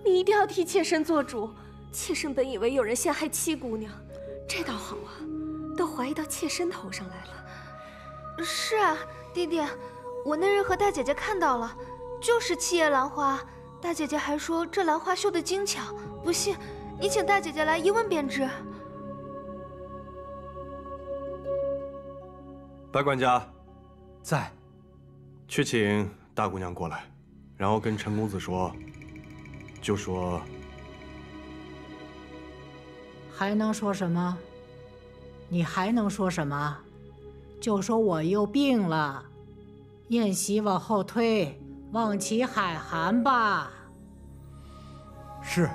你一定要替妾身做主。妾身本以为有人陷害七姑娘，这倒好啊，都怀疑到妾身头上来了。是啊，弟弟，我那日和大姐姐看到了，就是7叶兰花。大姐姐还说这兰花绣得精巧，不信你请大姐姐来一问便知。白管家，在。去请大姑娘过来，然后跟陈公子说，就说还能说什么？你还能说什么？就说我又病了，宴席往后推，望其海涵吧。是。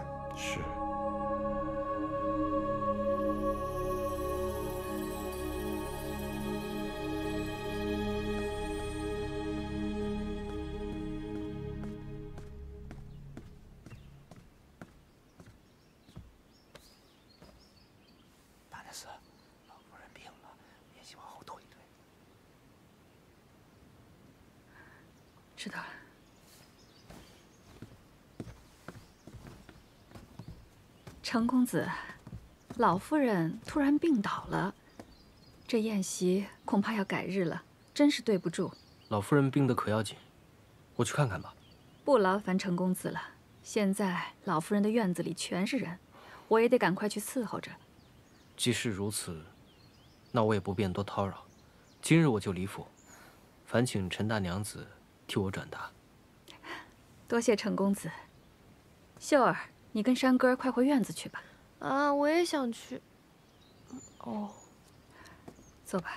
大太师，老夫人病了，宴席往后推一推。知道了。程公子，老夫人突然病倒了，这宴席恐怕要改日了，真是对不住。老夫人病得可要紧，我去看看吧。不劳烦程公子了，现在老夫人的院子里全是人，我也得赶快去伺候着。既是如此，那我也不便多叨扰。今日我就离府，烦请陈大娘子替我转达。多谢程公子。秀儿，你跟山哥快回院子去吧。啊，我也想去。哦，走吧。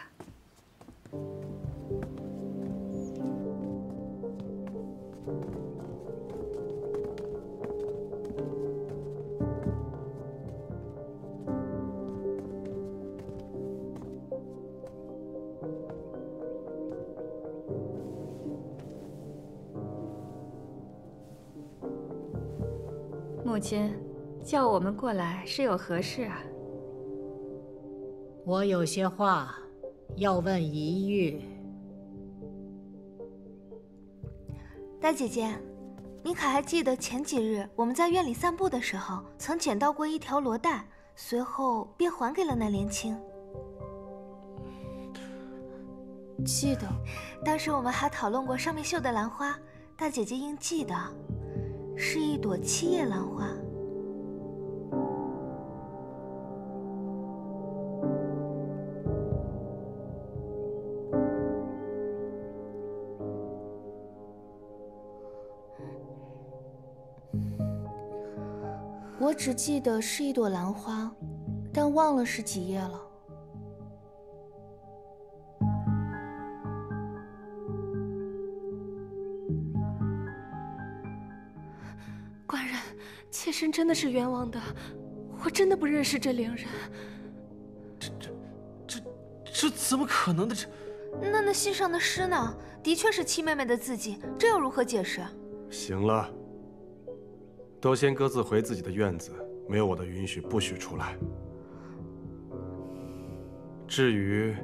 母亲，叫我们过来是有何事啊？我有些话要问一玉。大姐姐，你可还记得前几日我们在院里散步的时候，曾捡到过一条罗带，随后便还给了那莲青？记得，当时我们还讨论过上面绣的兰花，大姐姐应记得，是一朵7叶兰花。我只记得是一朵兰花，但忘了是几叶了。妾身真的是冤枉的，我真的不认识这灵人。这怎么可能的？那信上的诗呢？的确是七妹妹的字迹，这又如何解释？行了，都先各自回自己的院子，没有我的允许，不许出来。至于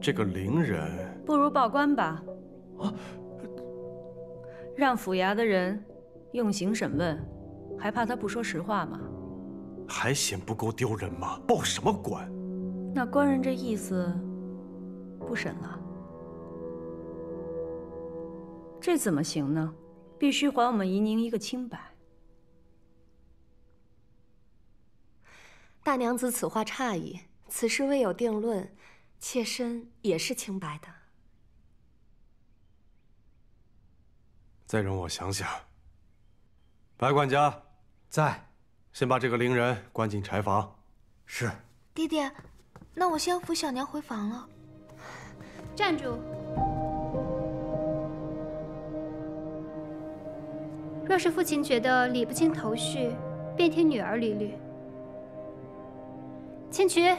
这个灵人，不如报官吧。让府衙的人用刑审问，还怕他不说实话吗？还嫌不够丢人吗？报什么官？那官人这意思，不审了。这怎么行呢？必须还我们怡宁一个清白。大娘子此话差矣，此事未有定论，妾身也是清白的。再容我想想。白管家在，先把这个灵人关进柴房。是。爹爹，那我先扶小娘回房了。站住！若是父亲觉得理不清头绪，便听女儿理律。千瞿，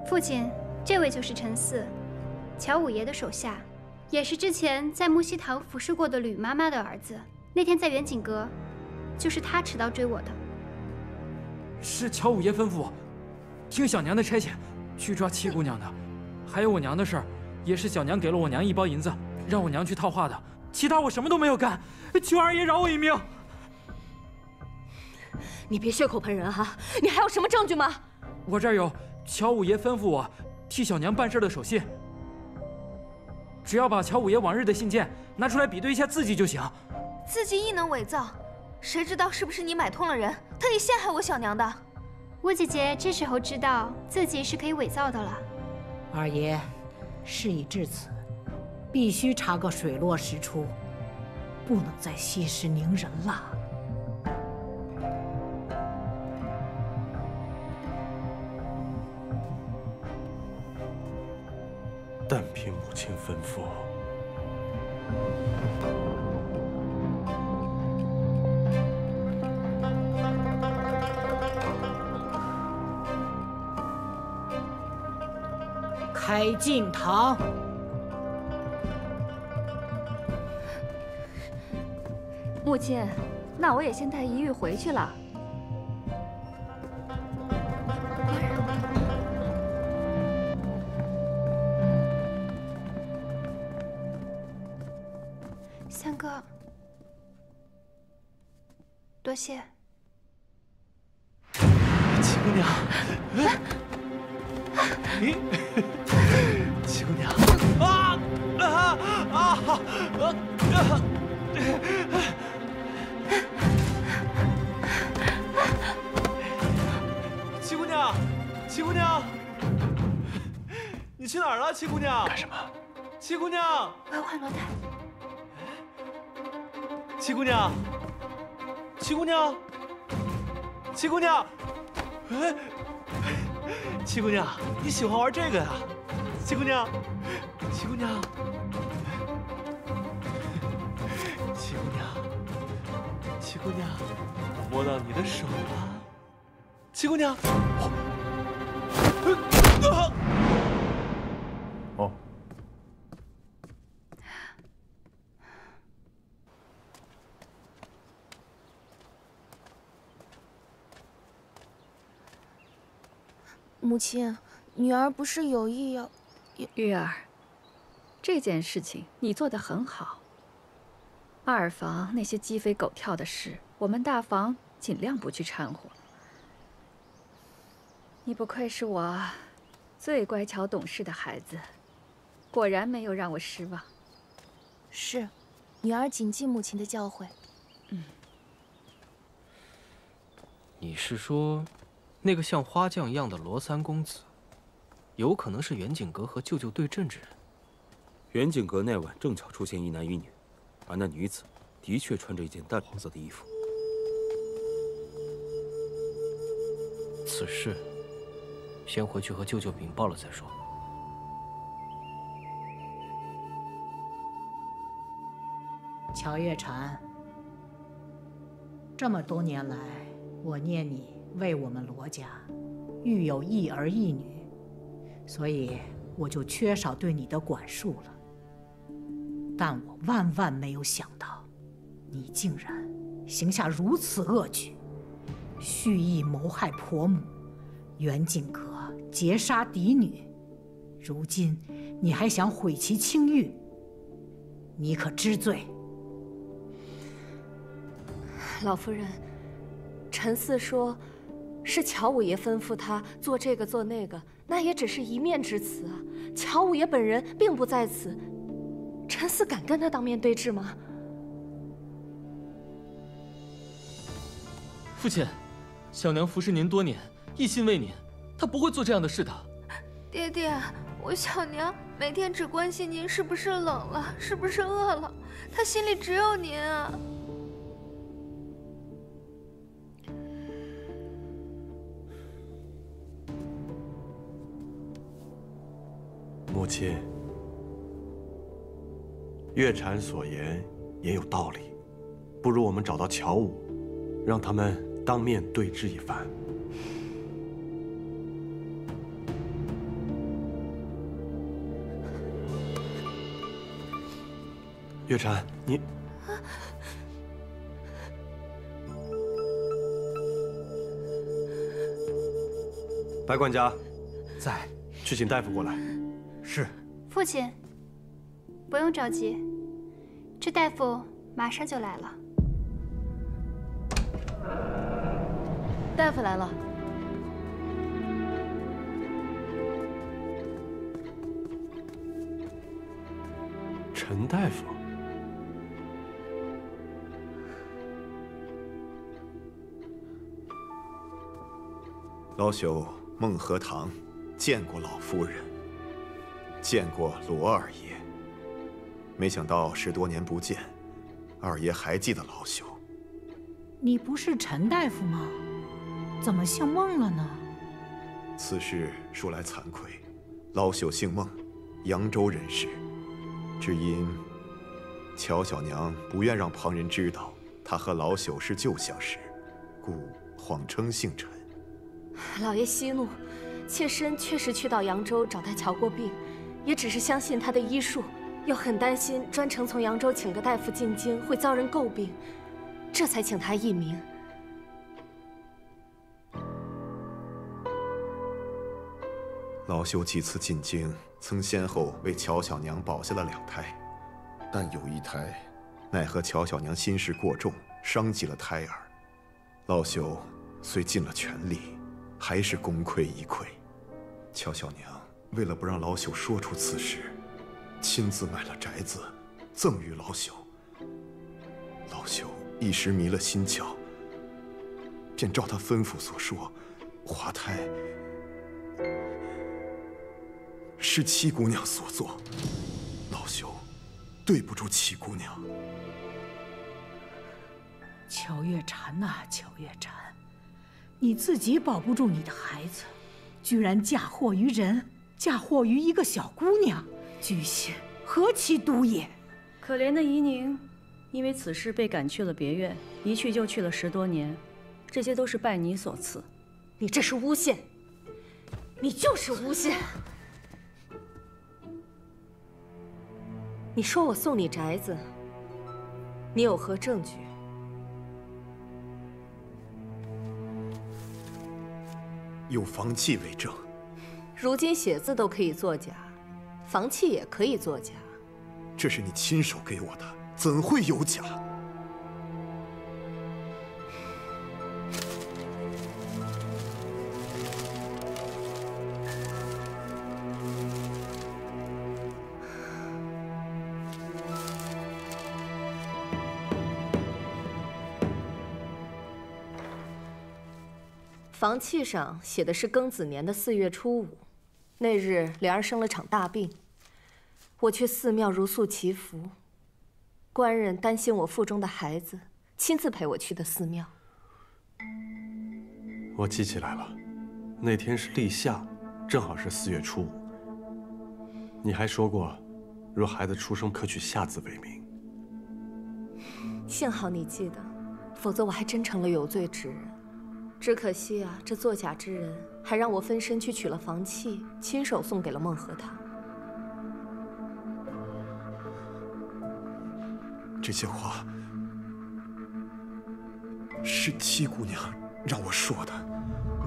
父亲，这位就是陈四，乔五爷的手下，也是之前在木樨堂服侍过的吕妈妈的儿子。那天在远景阁，就是他持刀追我的。是乔五爷吩咐我，听小娘的差遣，去抓七姑娘的。还有我娘的事儿，也是小娘给了我娘1包银子，让我娘去套话的。其他我什么都没有干，求二爷饶我一命。你别血口喷人哈！你还有什么证据吗？我这儿有乔五爷吩咐我替小娘办事的手信，只要把乔五爷往日的信件拿出来比对一下字迹就行。字迹亦能伪造，谁知道是不是你买通了人，特意陷害我小娘的？吴姐姐这时候知道自己是可以伪造的了。二爷，事已至此，必须查个水落石出，不能再息事宁人了。但凭母亲吩咐。开禁堂。母亲，那我也先带怡玉回去了。三哥，多谢。七姑娘，七姑娘，七姑娘，七姑娘，你去哪儿了？七姑娘，干什么？七姑娘，我要换罗台。七姑娘，七姑娘，七姑娘，哎，七姑娘，你喜欢玩这个呀？七姑娘，七姑娘，七姑娘，七姑娘，摸到你的手了，七姑娘。哦。母亲，女儿不是有意要……玉儿，这件事情你做得很好。二房那些鸡飞狗跳的事，我们大房尽量不去掺和。你不愧是我最乖巧懂事的孩子，果然没有让我失望。是，女儿谨记母亲的教诲。你是说，那个像花匠一样的罗三公子，有可能是远景阁和舅舅对阵之人？远景阁那晚正巧出现一男一女，而那女子的确穿着一件淡黄色的衣服。此事，先回去和舅舅禀报了再说。乔月禅，这么多年来，我念你为我们罗家育有一儿一女，所以我就缺少对你的管束了。但我万万没有想到，你竟然行下如此恶举，蓄意谋害婆母，袁景阁劫杀嫡女，如今你还想毁其清誉，你可知罪？老夫人，陈四说，是乔五爷吩咐他做这个做那个，那也只是一面之词啊。乔五爷本人并不在此，陈四敢跟他当面对质吗？父亲，小娘服侍您多年，一心为您，她不会做这样的事的。爹爹，我小娘每天只关心您是不是冷了，是不是饿了，她心里只有您啊。母亲，月禅所言也有道理，不如我们找到乔武，让他们当面对质一番。月禅，你……白管家，在，去请大夫过来。是。父亲，不用着急，这大夫马上就来了。大夫来了。陈大夫，老朽孟和堂见过老夫人，见过罗二爷。没想到10多年不见，二爷还记得老朽。你不是陈大夫吗？怎么姓孟了呢？此事说来惭愧，老朽姓孟，扬州人士。只因乔小娘不愿让旁人知道她和老朽是旧相识，故谎称姓陈。老爷息怒，妾身确实去到扬州找他瞧过病，也只是相信他的医术，又很担心专程从扬州请个大夫进京会遭人诟病，这才请他一名。老朽几次进京，曾先后为乔小娘保下了2胎，但有一胎，奈何乔小娘心事过重，伤及了胎儿。老朽虽尽了全力，还是功亏一篑。乔小娘为了不让老朽说出此事，亲自买了宅子，赠予老朽。老朽一时迷了心窍，便照他吩咐所说，滑胎是七姑娘所做，老朽对不住七姑娘。乔月禅呐，乔月禅，你自己保不住你的孩子，居然嫁祸于人，嫁祸于一个小姑娘，居心何其毒也！可怜的怡宁，因为此事被赶去了别院，一去就去了10多年，这些都是拜你所赐。你这是诬陷，你就是诬陷！你说我送你宅子，你有何证据？有房契为证。如今写字都可以作假，房契也可以作假。这是你亲手给我的，怎会有假？房契上写的是庚子年的4月初5，那日莲儿生了场大病，我去寺庙如素祈福，官人担心我腹中的孩子，亲自陪我去的寺庙。我记起来了，那天是立夏，正好是4月初5。你还说过，若孩子出生可取夏字为名。幸好你记得，否则我还真成了有罪之人。只可惜啊，这作假之人还让我分身去取了房契，亲手送给了孟和他。这些话是七姑娘让我说的，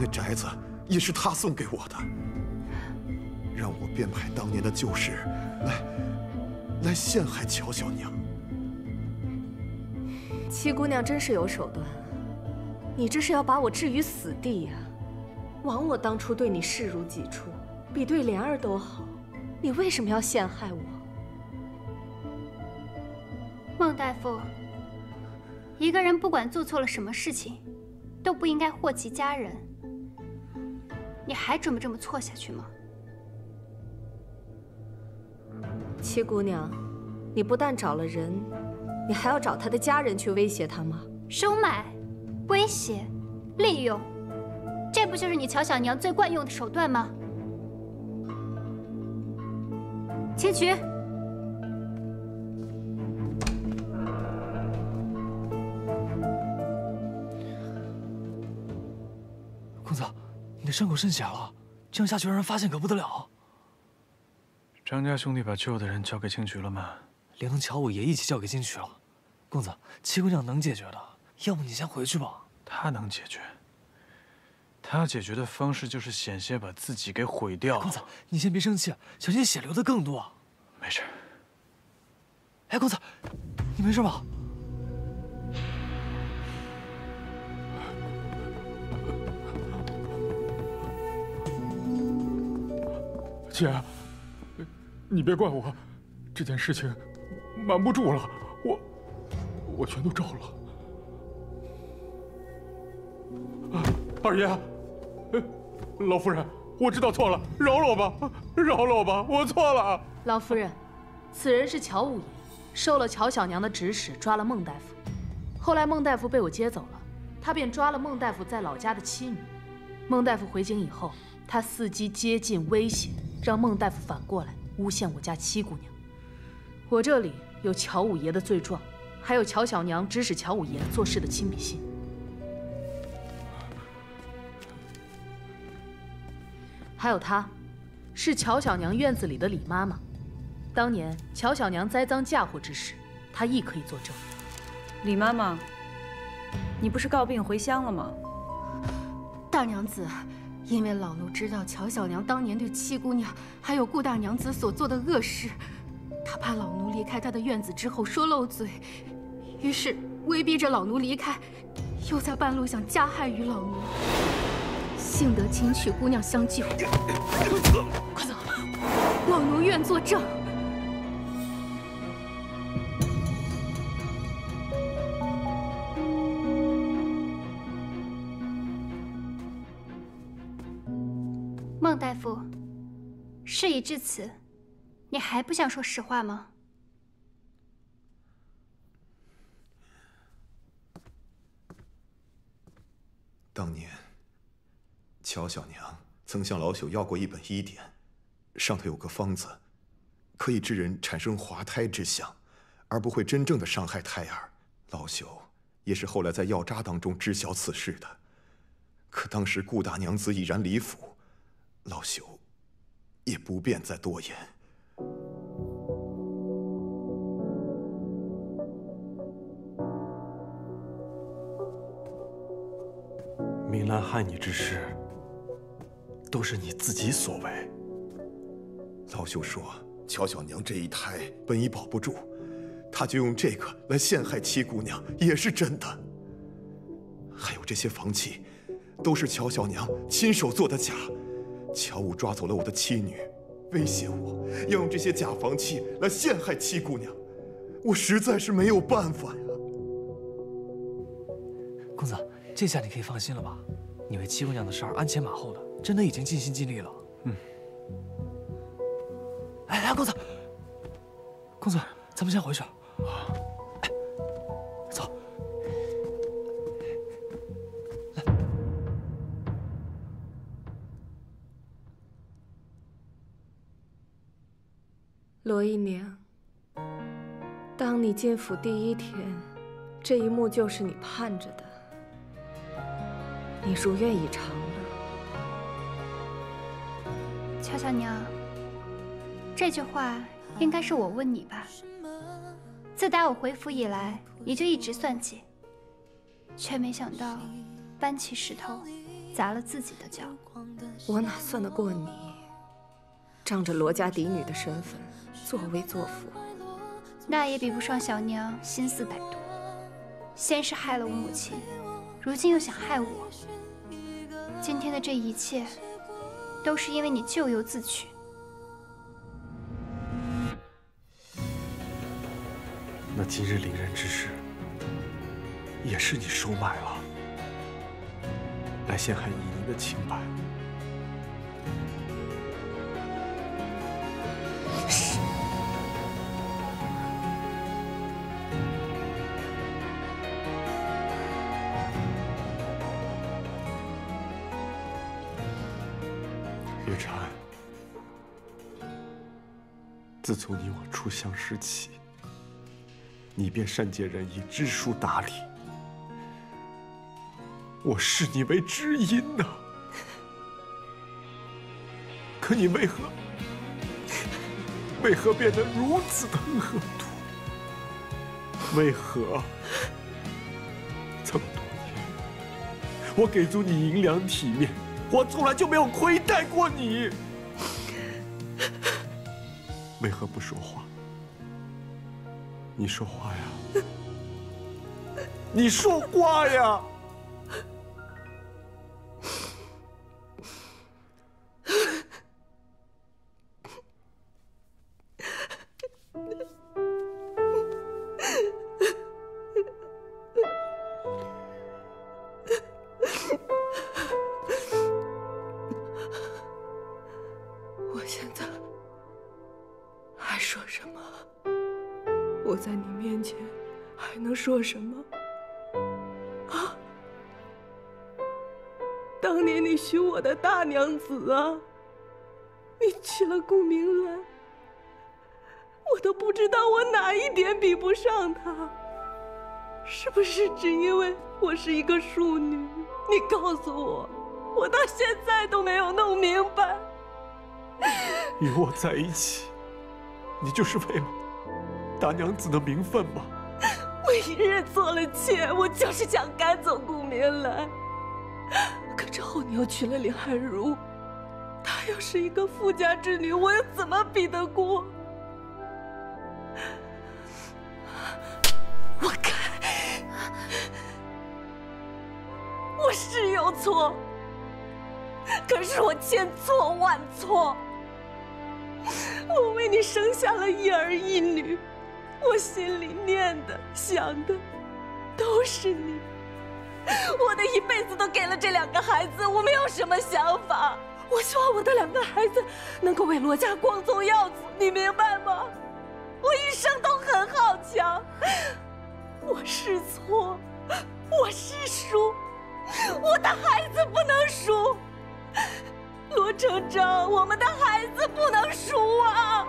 那宅子也是她送给我的，让我编排当年的旧事，来陷害乔小娘。七姑娘真是有手段，你这是要把我置于死地呀！枉我当初对你视如己出，比对莲儿都好，你为什么要陷害我？孟大夫，一个人不管做错了什么事情，都不应该祸及家人。你还准备这么错下去吗？七姑娘，你不但找了人，你还要找他的家人去威胁他吗？收买、威胁、利用，这不就是你乔小娘最惯用的手段吗？请取。公子，你的伤口渗血了，这样下去让人发现可不得了。张家兄弟把救的人交给青渠了吗？连同乔五爷一起交给金渠了。公子，七姑娘能解决的，要不你先回去吧。她能解决，她解决的方式就是险些把自己给毁掉。公子，你先别生气，小心血流的更多。没事。哎，公子，你没事吧？姐，你别怪我，这件事情瞒不住了，我全都招了。二爷，老夫人，我知道错了，饶了我吧，饶了我吧，我错了。老夫人，此人是乔五爷，受了乔小娘的指使抓了孟大夫，后来孟大夫被我接走了，他便抓了孟大夫在老家的妻女。孟大夫回京以后，他伺机接近威胁，让孟大夫反过来诬陷我家七姑娘。我这里有乔五爷的罪状，还有乔小娘指使乔五爷做事的亲笔信。还有她，是乔小娘院子里的李妈妈。当年乔小娘栽赃嫁祸之事，她亦可以作证。李妈妈，你不是告病回乡了吗？大娘子，因为老奴知道乔小娘当年对七姑娘还有顾大娘子所做的恶事，她怕老奴离开她的院子之后说漏嘴，于是威逼着老奴离开，又在半路想加害于老奴。幸得青曲姑娘相救，快走！老奴愿作证。孟大夫，事已至此，你还不想说实话吗？当年，乔小娘曾向老朽要过一本医典，上头有个方子，可以致人产生滑胎之象，而不会真正的伤害胎儿。老朽也是后来在药渣当中知晓此事的。可当时顾大娘子已然离府，老朽也不便再多言。明兰害你之事，都是你自己所为。老朽说，乔小娘这一胎本已保不住，他就用这个来陷害七姑娘，也是真的。还有这些房契，都是乔小娘亲手做的假。乔武抓走了我的妻女，威胁我要用这些假房契来陷害七姑娘，我实在是没有办法呀。公子，这下你可以放心了吧？你为七姑娘的事儿鞍前马后的，真的已经尽心尽力了。嗯。哎，公子，公子，咱们先回去。哎，走。来。罗姨娘，当你进府第一天，这一幕就是你盼着的，你如愿以偿了。乔乔娘，这句话应该是我问你吧？自打我回府以来，你就一直算计，却没想到搬起石头砸了自己的脚。我哪算得过你？仗着罗家嫡女的身份，作威作福，那也比不上小娘心思歹毒。先是害了我母亲，如今又想害我。今天的这一切，都是因为你咎由自取。那今日凌人之事，也是你收买了，来陷害依宁的清白。月禅，自从你我初相识起，你便善解人意、知书达理，我视你为知音呐。可你为何变得如此的恶毒？为何这么多年，我给足你银两体面，我从来就没有亏待过你？为何不说话？你说话呀！你说话呀！我现在还说什么？我在你面前还能说什么？啊！当年你许我的大娘子啊，你娶了顾明兰，我都不知道我哪一点比不上她。是不是只因为我是一个庶女？你告诉我，我到现在都没有弄明白。与我在一起，你就是为了大娘子的名分吗？我一日做了妾，我就是想赶走顾明兰。可之后你又娶了林汉如，她又是一个富家之女，我又怎么比得过？我看我是有错，可是我千错万错。我为你生下了一儿一女，我心里念的想的都是你。我的一辈子都给了这两个孩子，我没有什么想法。我希望我的两个孩子能够为罗家光宗耀祖，你明白吗？我一生都很好强，我是错，我是输，我的孩子不能输。罗成章，我们的孩子不能输啊！